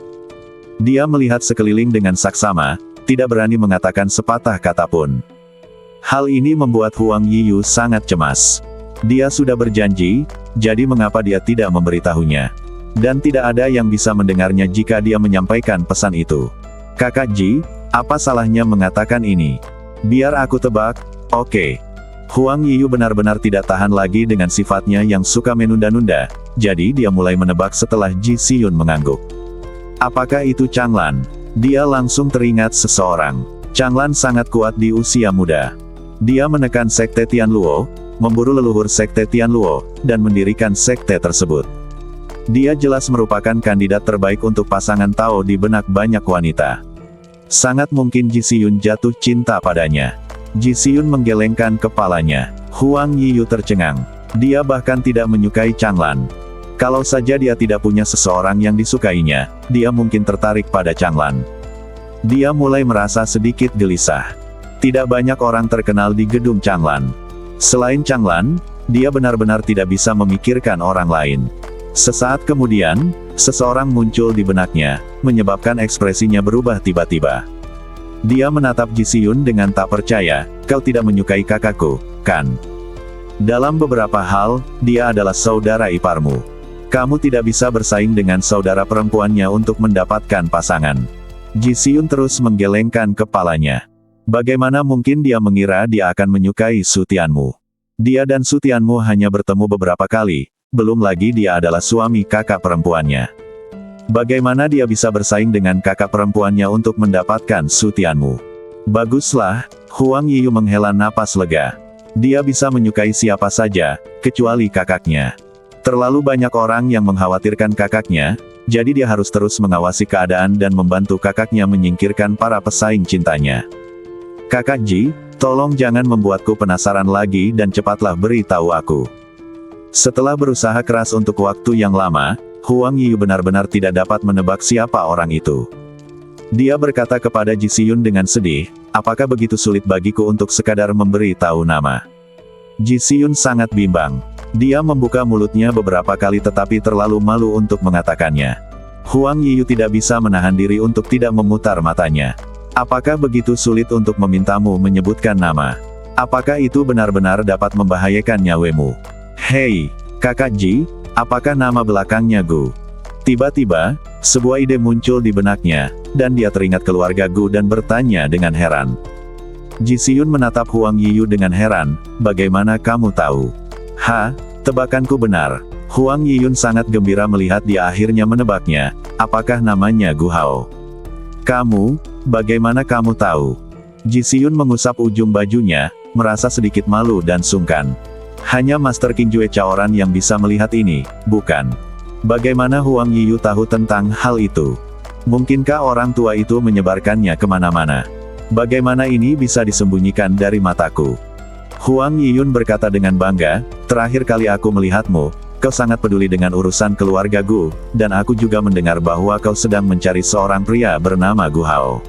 Dia melihat sekeliling dengan saksama, tidak berani mengatakan sepatah kata pun. Hal ini membuat Huang Yiyu sangat cemas. Dia sudah berjanji, jadi mengapa dia tidak memberitahunya? Dan tidak ada yang bisa mendengarnya jika dia menyampaikan pesan itu. Kakak Ji, apa salahnya mengatakan ini? Biar aku tebak, oke. Huang Yiyu benar-benar tidak tahan lagi dengan sifatnya yang suka menunda-nunda, jadi dia mulai menebak setelah Ji Siyun mengangguk. Apakah itu Changlan? Dia langsung teringat seseorang. Changlan sangat kuat di usia muda. Dia menekan sekte Tianluo, memburu leluhur sekte Tianluo, dan mendirikan sekte tersebut. Dia jelas merupakan kandidat terbaik untuk pasangan Tao di benak banyak wanita. Sangat mungkin Ji Siyun jatuh cinta padanya. Ji Siyun menggelengkan kepalanya. Huang Yiyu tercengang. Dia bahkan tidak menyukai Changlan. Kalau saja dia tidak punya seseorang yang disukainya, dia mungkin tertarik pada Changlan. Dia mulai merasa sedikit gelisah. Tidak banyak orang terkenal di gedung Changlan. Selain Changlan, dia benar-benar tidak bisa memikirkan orang lain. Sesaat kemudian, seseorang muncul di benaknya, menyebabkan ekspresinya berubah tiba-tiba. Dia menatap Ji Siyun dengan tak percaya, kau tidak menyukai kakakku, kan? Dalam beberapa hal, dia adalah saudara iparmu. Kamu tidak bisa bersaing dengan saudara perempuannya untuk mendapatkan pasangan. Ji Siyun terus menggelengkan kepalanya. Bagaimana mungkin dia mengira dia akan menyukai Su Tianmu? Dia dan Su Tianmu hanya bertemu beberapa kali, belum lagi dia adalah suami kakak perempuannya. Bagaimana dia bisa bersaing dengan kakak perempuannya untuk mendapatkan Su Tianmu? Baguslah, Huang Yiyu menghela napas lega. Dia bisa menyukai siapa saja, kecuali kakaknya. Terlalu banyak orang yang mengkhawatirkan kakaknya, jadi dia harus terus mengawasi keadaan dan membantu kakaknya menyingkirkan para pesaing cintanya. Kakak Ji, tolong jangan membuatku penasaran lagi dan cepatlah beritahu aku. Setelah berusaha keras untuk waktu yang lama, Huang Yiyu benar-benar tidak dapat menebak siapa orang itu. Dia berkata kepada Ji Siyun dengan sedih, apakah begitu sulit bagiku untuk sekadar memberi tahu nama? Ji Siyun sangat bimbang. Dia membuka mulutnya beberapa kali tetapi terlalu malu untuk mengatakannya. Huang Yiyu tidak bisa menahan diri untuk tidak memutar matanya. Apakah begitu sulit untuk memintamu menyebutkan nama? Apakah itu benar-benar dapat membahayakan nyawamu? Hei, kakak Ji, apakah nama belakangnya Gu? Tiba-tiba, sebuah ide muncul di benaknya, dan dia teringat keluarga Gu dan bertanya dengan heran. Ji Siyun menatap Huang Yiyu dengan heran, bagaimana kamu tahu? Tebakanku benar. Huang Yiyun sangat gembira melihat dia akhirnya menebaknya. Apakah namanya Gu Hao? Kamu, bagaimana kamu tahu? Ji Xiyun mengusap ujung bajunya, merasa sedikit malu dan sungkan. Hanya Master King Jue Chaoran yang bisa melihat ini, bukan? Bagaimana Huang Yiyu tahu tentang hal itu? Mungkinkah orang tua itu menyebarkannya kemana-mana? Bagaimana ini bisa disembunyikan dari mataku? Huang Yiyun berkata dengan bangga, terakhir kali aku melihatmu, kau sangat peduli dengan urusan keluarga Gu, dan aku juga mendengar bahwa kau sedang mencari seorang pria bernama Gu Hao.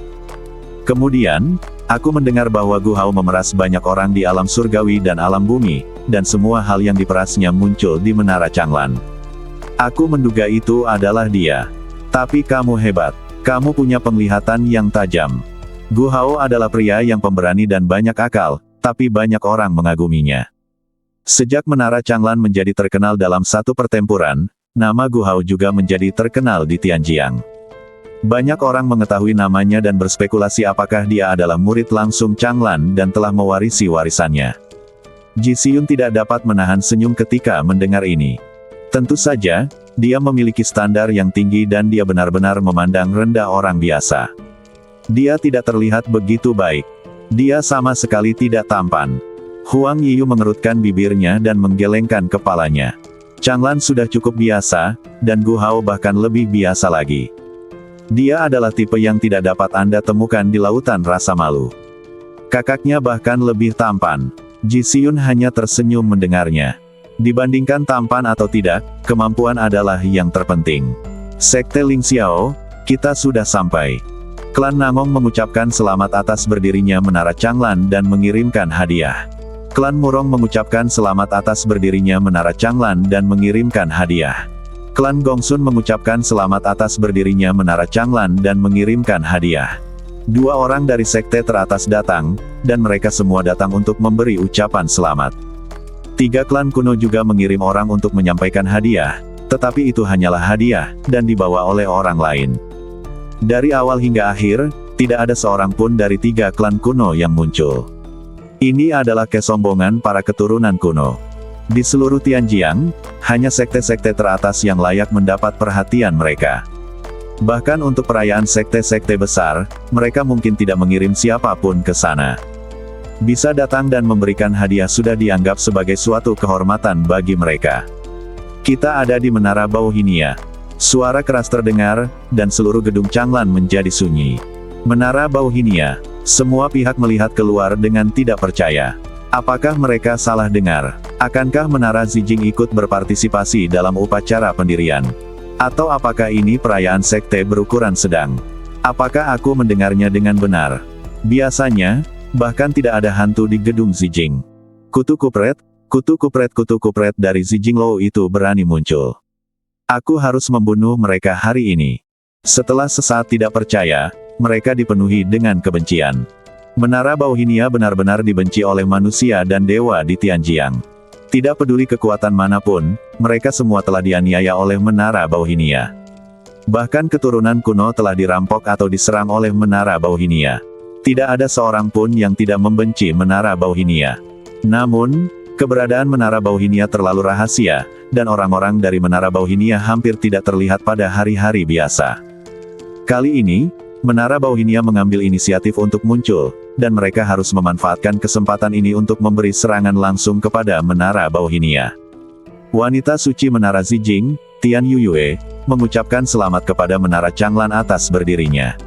Kemudian, aku mendengar bahwa Gu Hao memeras banyak orang di alam surgawi dan alam bumi, dan semua hal yang diperasnya muncul di Menara Changlan. Aku menduga itu adalah dia. Tapi kamu hebat. Kamu punya penglihatan yang tajam. Gu Hao adalah pria yang pemberani dan banyak akal, tapi banyak orang mengaguminya. Sejak Menara Changlan menjadi terkenal dalam satu pertempuran, nama Gu Hao juga menjadi terkenal di Tianjiang. Banyak orang mengetahui namanya dan berspekulasi apakah dia adalah murid langsung Changlan dan telah mewarisi warisannya. Ji Xiyun tidak dapat menahan senyum ketika mendengar ini. Tentu saja, dia memiliki standar yang tinggi dan dia benar-benar memandang rendah orang biasa. Dia tidak terlihat begitu baik. Dia sama sekali tidak tampan. Huang Yiyu mengerutkan bibirnya dan menggelengkan kepalanya. Changlan sudah cukup biasa, dan Gu Hao bahkan lebih biasa lagi. Dia adalah tipe yang tidak dapat Anda temukan di lautan rasa malu. Kakaknya bahkan lebih tampan. Ji Xiyun hanya tersenyum mendengarnya. Dibandingkan tampan atau tidak, kemampuan adalah yang terpenting. Sekte Ling Xiao, kita sudah sampai. Klan Nangong mengucapkan selamat atas berdirinya Menara Changlan dan mengirimkan hadiah. Klan Murong mengucapkan selamat atas berdirinya Menara Changlan dan mengirimkan hadiah. Klan Gongsun mengucapkan selamat atas berdirinya Menara Changlan dan mengirimkan hadiah. Dua orang dari sekte teratas datang, dan mereka semua datang untuk memberi ucapan selamat. Tiga klan kuno juga mengirim orang untuk menyampaikan hadiah, tetapi itu hanyalah hadiah, dan dibawa oleh orang lain. Dari awal hingga akhir, tidak ada seorang pun dari tiga klan kuno yang muncul. Ini adalah kesombongan para keturunan kuno. Di seluruh Tianjiang, hanya sekte-sekte teratas yang layak mendapat perhatian mereka. Bahkan untuk perayaan sekte-sekte besar, mereka mungkin tidak mengirim siapapun ke sana. Bisa datang dan memberikan hadiah sudah dianggap sebagai suatu kehormatan bagi mereka. Kita ada di Menara Bauhinia. Suara keras terdengar, dan seluruh gedung Changlan menjadi sunyi. Menara Bauhinia. Semua pihak melihat keluar dengan tidak percaya. Apakah mereka salah dengar? Akankah Menara Zijing ikut berpartisipasi dalam upacara pendirian? Atau apakah ini perayaan sekte berukuran sedang? Apakah aku mendengarnya dengan benar? Biasanya, bahkan tidak ada hantu di gedung Zijing. Kutu kupret dari Zijing Lou itu berani muncul. Aku harus membunuh mereka hari ini. Setelah sesaat tidak percaya, mereka dipenuhi dengan kebencian. Menara Bauhinia benar-benar dibenci oleh manusia dan dewa di Tianjiang. Tidak peduli kekuatan manapun, mereka semua telah dianiaya oleh Menara Bauhinia. Bahkan keturunan kuno telah dirampok atau diserang oleh Menara Bauhinia. Tidak ada seorang pun yang tidak membenci Menara Bauhinia. Namun, keberadaan Menara Bauhinia terlalu rahasia, dan orang-orang dari Menara Bauhinia hampir tidak terlihat pada hari-hari biasa. Kali ini, Menara Bauhinia mengambil inisiatif untuk muncul, dan mereka harus memanfaatkan kesempatan ini untuk memberi serangan langsung kepada Menara Bauhinia. Wanita suci Menara Zijing, Tian Yuyue, mengucapkan selamat kepada Menara Changlan atas berdirinya.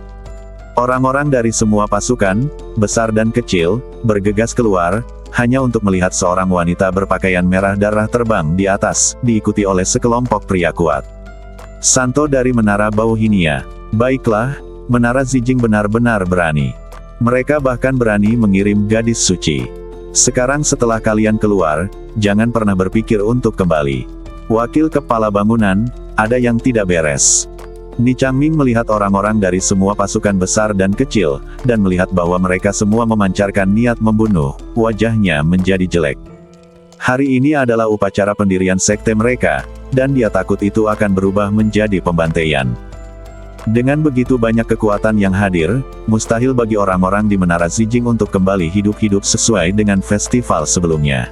Orang-orang dari semua pasukan, besar dan kecil, bergegas keluar, hanya untuk melihat seorang wanita berpakaian merah darah terbang di atas, diikuti oleh sekelompok pria kuat. Santo dari Menara Bauhinia. Baiklah, Menara Zijing benar-benar berani. Mereka bahkan berani mengirim gadis suci. Sekarang setelah kalian keluar, jangan pernah berpikir untuk kembali. Wakil kepala bangunan, ada yang tidak beres. Ni Changming melihat orang-orang dari semua pasukan besar dan kecil, dan melihat bahwa mereka semua memancarkan niat membunuh, wajahnya menjadi jelek. Hari ini adalah upacara pendirian sekte mereka, dan dia takut itu akan berubah menjadi pembantaian. Dengan begitu banyak kekuatan yang hadir, mustahil bagi orang-orang di Menara Zijing untuk kembali hidup-hidup sesuai dengan festival sebelumnya.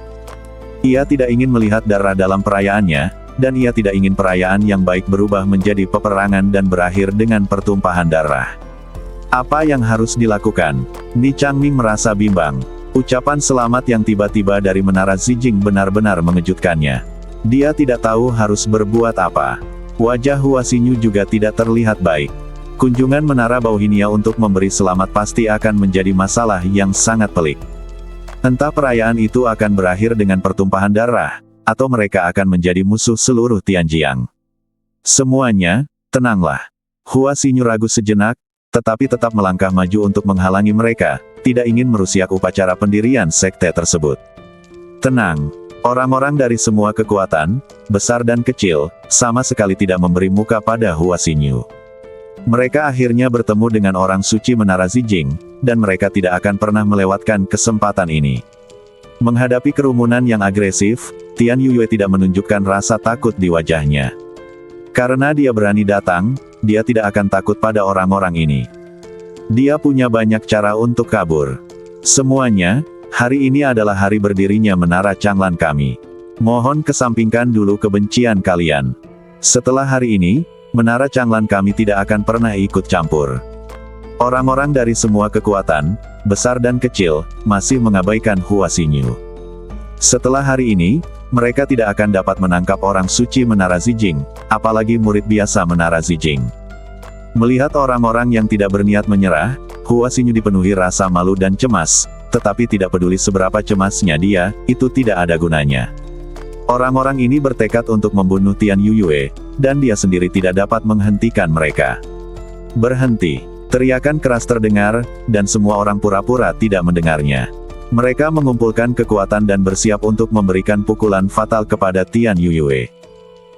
Ia tidak ingin melihat darah dalam perayaannya, dan ia tidak ingin perayaan yang baik berubah menjadi peperangan dan berakhir dengan pertumpahan darah. Apa yang harus dilakukan? Ni Changming merasa bimbang. Ucapan selamat yang tiba-tiba dari Menara Zijing benar-benar mengejutkannya. Dia tidak tahu harus berbuat apa. Wajah Hua Xinyu juga tidak terlihat baik. Kunjungan Menara Bauhinia untuk memberi selamat pasti akan menjadi masalah yang sangat pelik. Entah perayaan itu akan berakhir dengan pertumpahan darah, atau mereka akan menjadi musuh seluruh Tianjiang. Semuanya, tenanglah. Hua Xinyu ragu sejenak, tetapi tetap melangkah maju untuk menghalangi mereka, tidak ingin merusak upacara pendirian sekte tersebut. Tenang, orang-orang dari semua kekuatan, besar dan kecil, sama sekali tidak memberi muka pada Hua Xinyu. Mereka akhirnya bertemu dengan orang suci Menara Zijing, dan mereka tidak akan pernah melewatkan kesempatan ini. Menghadapi kerumunan yang agresif, Tian Yuyue tidak menunjukkan rasa takut di wajahnya. Karena dia berani datang, dia tidak akan takut pada orang-orang ini. Dia punya banyak cara untuk kabur. Semuanya, hari ini adalah hari berdirinya Menara Changlan kami. Mohon kesampingkan dulu kebencian kalian. Setelah hari ini, Menara Changlan kami tidak akan pernah ikut campur. Orang-orang dari semua kekuatan, besar dan kecil, masih mengabaikan Hua Xinyu. Setelah hari ini, mereka tidak akan dapat menangkap orang suci Menara Zijing, apalagi murid biasa Menara Zijing. Melihat orang-orang yang tidak berniat menyerah, Hua Xinyu dipenuhi rasa malu dan cemas, tetapi tidak peduli seberapa cemasnya dia, itu tidak ada gunanya. Orang-orang ini bertekad untuk membunuh Tian Yuyue, dan dia sendiri tidak dapat menghentikan mereka. Berhenti! Teriakan keras terdengar, dan semua orang pura-pura tidak mendengarnya. Mereka mengumpulkan kekuatan dan bersiap untuk memberikan pukulan fatal kepada Tian Yuyue.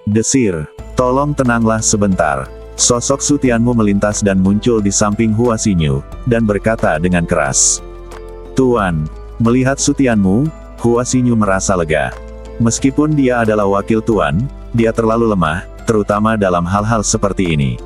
Desir, tolong tenanglah sebentar. Sosok Su Tianmu melintas dan muncul di samping Hua Xinyu, dan berkata dengan keras. Tuan, melihat Su Tianmu, Hua Xinyu merasa lega. Meskipun dia adalah wakil tuan, dia terlalu lemah, terutama dalam hal-hal seperti ini.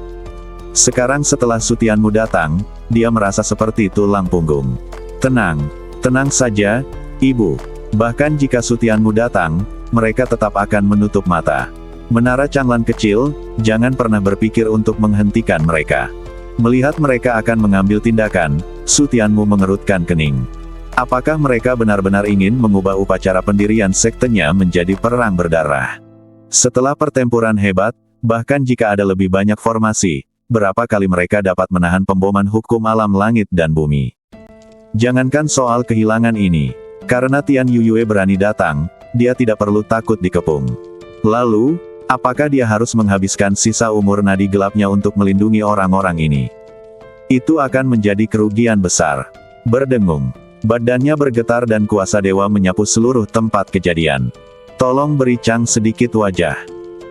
Sekarang setelah Su Tianmu datang, dia merasa seperti tulang punggung. Tenang, tenang saja, Ibu. Bahkan jika Su Tianmu datang, mereka tetap akan menutup mata. Menara Changlan kecil, jangan pernah berpikir untuk menghentikan mereka. Melihat mereka akan mengambil tindakan, Su Tianmu mengerutkan kening. Apakah mereka benar-benar ingin mengubah upacara pendirian sektenya menjadi perang berdarah? Setelah pertempuran hebat, bahkan jika ada lebih banyak formasi, berapa kali mereka dapat menahan pemboman hukum alam langit dan bumi? Jangankan soal kehilangan ini, karena Tian Yuyue berani datang, dia tidak perlu takut dikepung. Lalu, apakah dia harus menghabiskan sisa umur nadi gelapnya untuk melindungi orang-orang ini? Itu akan menjadi kerugian besar. Berdengung. Badannya bergetar dan kuasa dewa menyapu seluruh tempat kejadian. Tolong beri Chang sedikit wajah.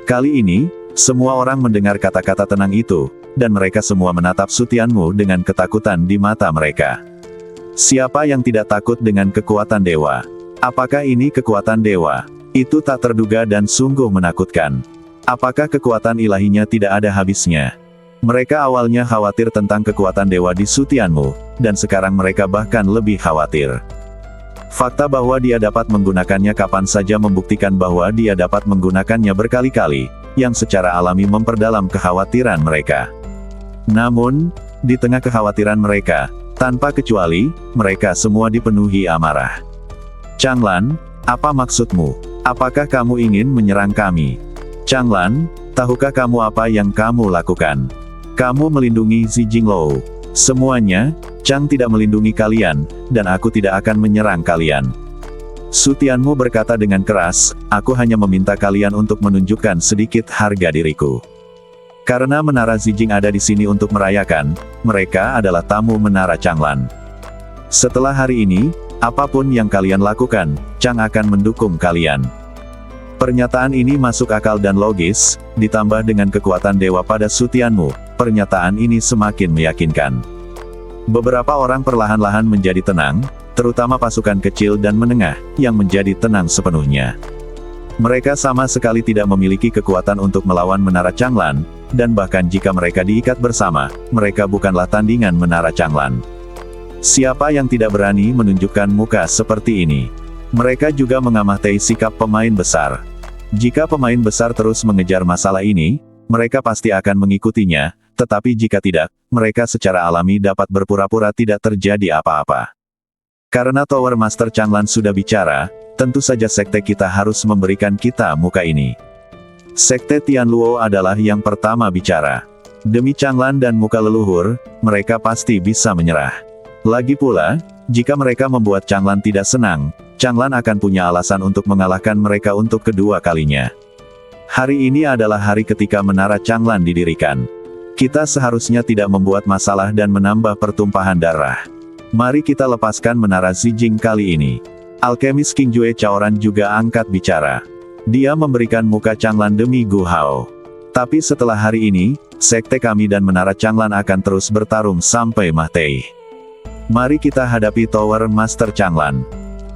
Kali ini, semua orang mendengar kata-kata tenang itu, dan mereka semua menatap Su Tianmu dengan ketakutan di mata mereka. Siapa yang tidak takut dengan kekuatan dewa? Apakah ini kekuatan dewa? Itu tak terduga dan sungguh menakutkan. Apakah kekuatan ilahinya tidak ada habisnya? Mereka awalnya khawatir tentang kekuatan dewa di Su Tianmu, dan sekarang mereka bahkan lebih khawatir. Fakta bahwa dia dapat menggunakannya kapan saja membuktikan bahwa dia dapat menggunakannya berkali-kali, yang secara alami memperdalam kekhawatiran mereka. Namun, di tengah kekhawatiran mereka, tanpa kecuali, mereka semua dipenuhi amarah. Changlan, apa maksudmu? Apakah kamu ingin menyerang kami? Changlan, tahukah kamu apa yang kamu lakukan? Kamu melindungi Zijinglou. Semuanya, Chang tidak melindungi kalian, dan aku tidak akan menyerang kalian. Su Tianmu berkata dengan keras, aku hanya meminta kalian untuk menunjukkan sedikit harga diriku. Karena Menara Zijing ada di sini untuk merayakan, mereka adalah tamu Menara Changlan. Setelah hari ini, apapun yang kalian lakukan, Chang akan mendukung kalian. Pernyataan ini masuk akal dan logis, ditambah dengan kekuatan dewa pada Su Tianmu, pernyataan ini semakin meyakinkan. Beberapa orang perlahan-lahan menjadi tenang, terutama pasukan kecil dan menengah, yang menjadi tenang sepenuhnya. Mereka sama sekali tidak memiliki kekuatan untuk melawan Menara Changlan, dan bahkan jika mereka diikat bersama, mereka bukanlah tandingan Menara Changlan. Siapa yang tidak berani menunjukkan muka seperti ini? Mereka juga mengamati sikap pemain besar. Jika pemain besar terus mengejar masalah ini, mereka pasti akan mengikutinya, tetapi jika tidak, mereka secara alami dapat berpura-pura tidak terjadi apa-apa. Karena Tower Master Changlan sudah bicara, tentu saja sekte kita harus memberikan kita muka ini. Sekte Tianluo adalah yang pertama bicara. Demi Changlan dan muka leluhur, mereka pasti bisa menyerah. Lagi pula, jika mereka membuat Changlan tidak senang, Changlan akan punya alasan untuk mengalahkan mereka untuk kedua kalinya. Hari ini adalah hari ketika menara Changlan didirikan. Kita seharusnya tidak membuat masalah dan menambah pertumpahan darah. Mari kita lepaskan menara Zijing kali ini. Alkemis King Jue Chaoran juga angkat bicara. Dia memberikan muka Changlan demi Gu Hao. Tapi setelah hari ini, sekte kami dan menara Changlan akan terus bertarung sampai mati. Mari kita hadapi Tower Master Changlan.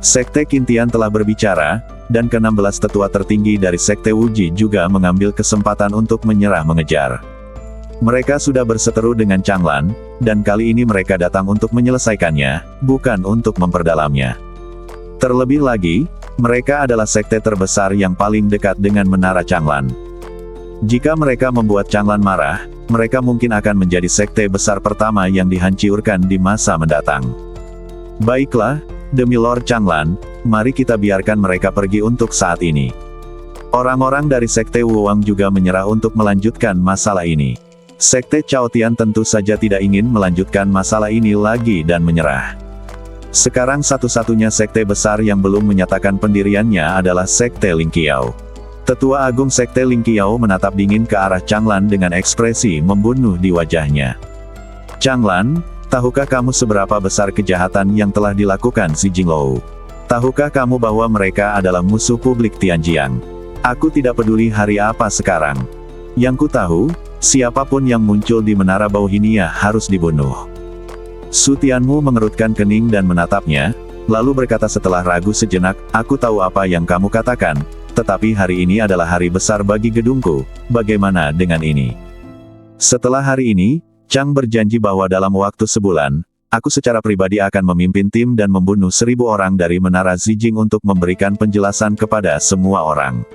Sekte Qintian telah berbicara, dan ke-16 tetua tertinggi dari Sekte Wuji juga mengambil kesempatan untuk menyerah mengejar. Mereka sudah berseteru dengan Changlan, dan kali ini mereka datang untuk menyelesaikannya, bukan untuk memperdalamnya. Terlebih lagi, mereka adalah sekte terbesar yang paling dekat dengan menara Changlan. Jika mereka membuat Changlan marah, mereka mungkin akan menjadi sekte besar pertama yang dihancurkan di masa mendatang. Baiklah, demi Lord Changlan, mari kita biarkan mereka pergi untuk saat ini. Orang-orang dari Sekte Wuwang juga menyerah untuk melanjutkan masalah ini. Sekte Chaotian tentu saja tidak ingin melanjutkan masalah ini lagi dan menyerah. Sekarang satu-satunya sekte besar yang belum menyatakan pendiriannya adalah Sekte Lingqiao. Tetua Agung Sekte Lingqiao menatap dingin ke arah Changlan dengan ekspresi membunuh di wajahnya. Changlan, tahukah kamu seberapa besar kejahatan yang telah dilakukan si Jinglou? Tahukah kamu bahwa mereka adalah musuh publik Tianjiang? Aku tidak peduli hari apa sekarang. Yang ku tahu, siapapun yang muncul di Menara Bauhinia harus dibunuh. Su Tianmu mengerutkan kening dan menatapnya, lalu berkata setelah ragu sejenak, aku tahu apa yang kamu katakan, tetapi hari ini adalah hari besar bagi gedungku, bagaimana dengan ini? Setelah hari ini, Chang berjanji bahwa dalam waktu sebulan, aku secara pribadi akan memimpin tim dan membunuh 1000 orang dari Menara Zijing untuk memberikan penjelasan kepada semua orang.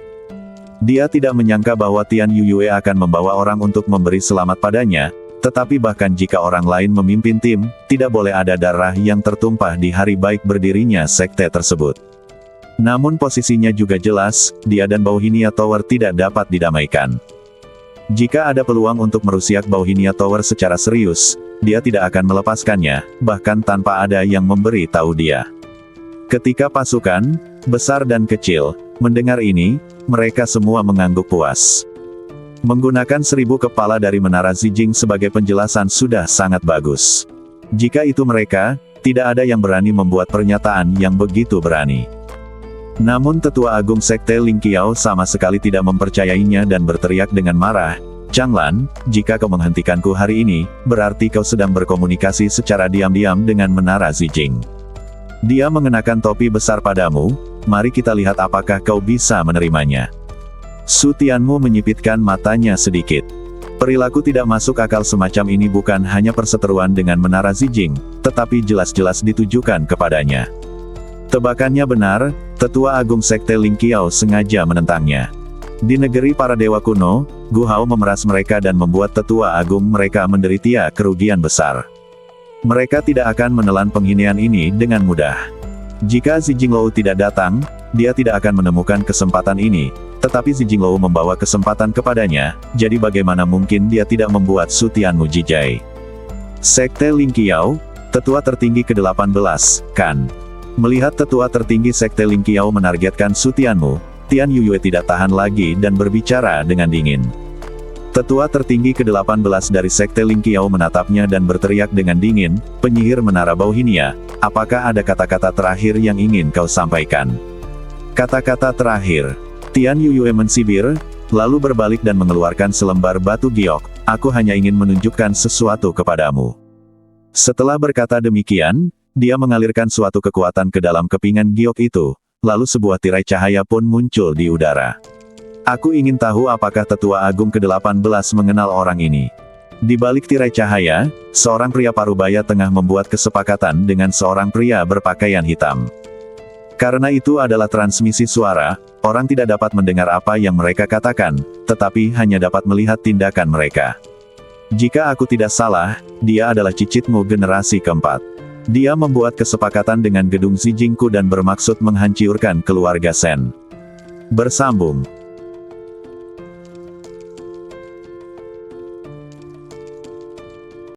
Dia tidak menyangka bahwa Tian Yuyue akan membawa orang untuk memberi selamat padanya, tetapi bahkan jika orang lain memimpin tim, tidak boleh ada darah yang tertumpah di hari baik berdirinya sekte tersebut. Namun posisinya juga jelas, dia dan Bauhinia Tower tidak dapat didamaikan. Jika ada peluang untuk merusiak Bauhinia Tower secara serius, dia tidak akan melepaskannya, bahkan tanpa ada yang memberi tahu dia. Ketika pasukan, besar dan kecil, mendengar ini, mereka semua mengangguk puas. Menggunakan 1000 kepala dari Menara Zijing sebagai penjelasan sudah sangat bagus. Jika itu mereka, tidak ada yang berani membuat pernyataan yang begitu berani. Namun Tetua Agung Sekte Lingqiao sama sekali tidak mempercayainya dan berteriak dengan marah, Changlan, jika kau menghentikanku hari ini, berarti kau sedang berkomunikasi secara diam-diam dengan Menara Zijing. Dia mengenakan topi besar padamu, mari kita lihat apakah kau bisa menerimanya. Su Tianmu menyipitkan matanya sedikit. Perilaku tidak masuk akal semacam ini bukan hanya perseteruan dengan Menara Zijing, tetapi jelas-jelas ditujukan kepadanya. Tebakannya benar, Tetua Agung Sekte Lingqiao sengaja menentangnya. Di negeri para dewa kuno, Gu Hao memeras mereka dan membuat Tetua Agung mereka menderita kerugian besar. Mereka tidak akan menelan penghinaan ini dengan mudah. Jika Xi Jinglou tidak datang, dia tidak akan menemukan kesempatan ini, tetapi Xi Jinglou membawa kesempatan kepadanya, jadi bagaimana mungkin dia tidak membuat Su Tianmu jijai. Sekte Lingqiao, tetua tertinggi ke-18, kan? Melihat tetua tertinggi Sekte Lingqiao menargetkan Su Tianmu, Tian Yuyue tidak tahan lagi dan berbicara dengan dingin. Tetua tertinggi ke-18 dari Sekte Lingqiao menatapnya dan berteriak dengan dingin, penyihir Menara Bauhinia, apakah ada kata-kata terakhir yang ingin kau sampaikan? Kata-kata terakhir. Tian Yuyue mensibir, lalu berbalik dan mengeluarkan selembar batu giok, aku hanya ingin menunjukkan sesuatu kepadamu. Setelah berkata demikian, dia mengalirkan suatu kekuatan ke dalam kepingan giok itu, lalu sebuah tirai cahaya pun muncul di udara. Aku ingin tahu apakah Tetua Agung ke-18 mengenal orang ini. Di balik tirai cahaya, seorang pria parubaya tengah membuat kesepakatan dengan seorang pria berpakaian hitam. Karena itu adalah transmisi suara, orang tidak dapat mendengar apa yang mereka katakan, tetapi hanya dapat melihat tindakan mereka. Jika aku tidak salah, dia adalah cicitmu generasi keempat. Dia membuat kesepakatan dengan gedung Zijingku dan bermaksud menghancurkan keluarga Sen. Bersambung.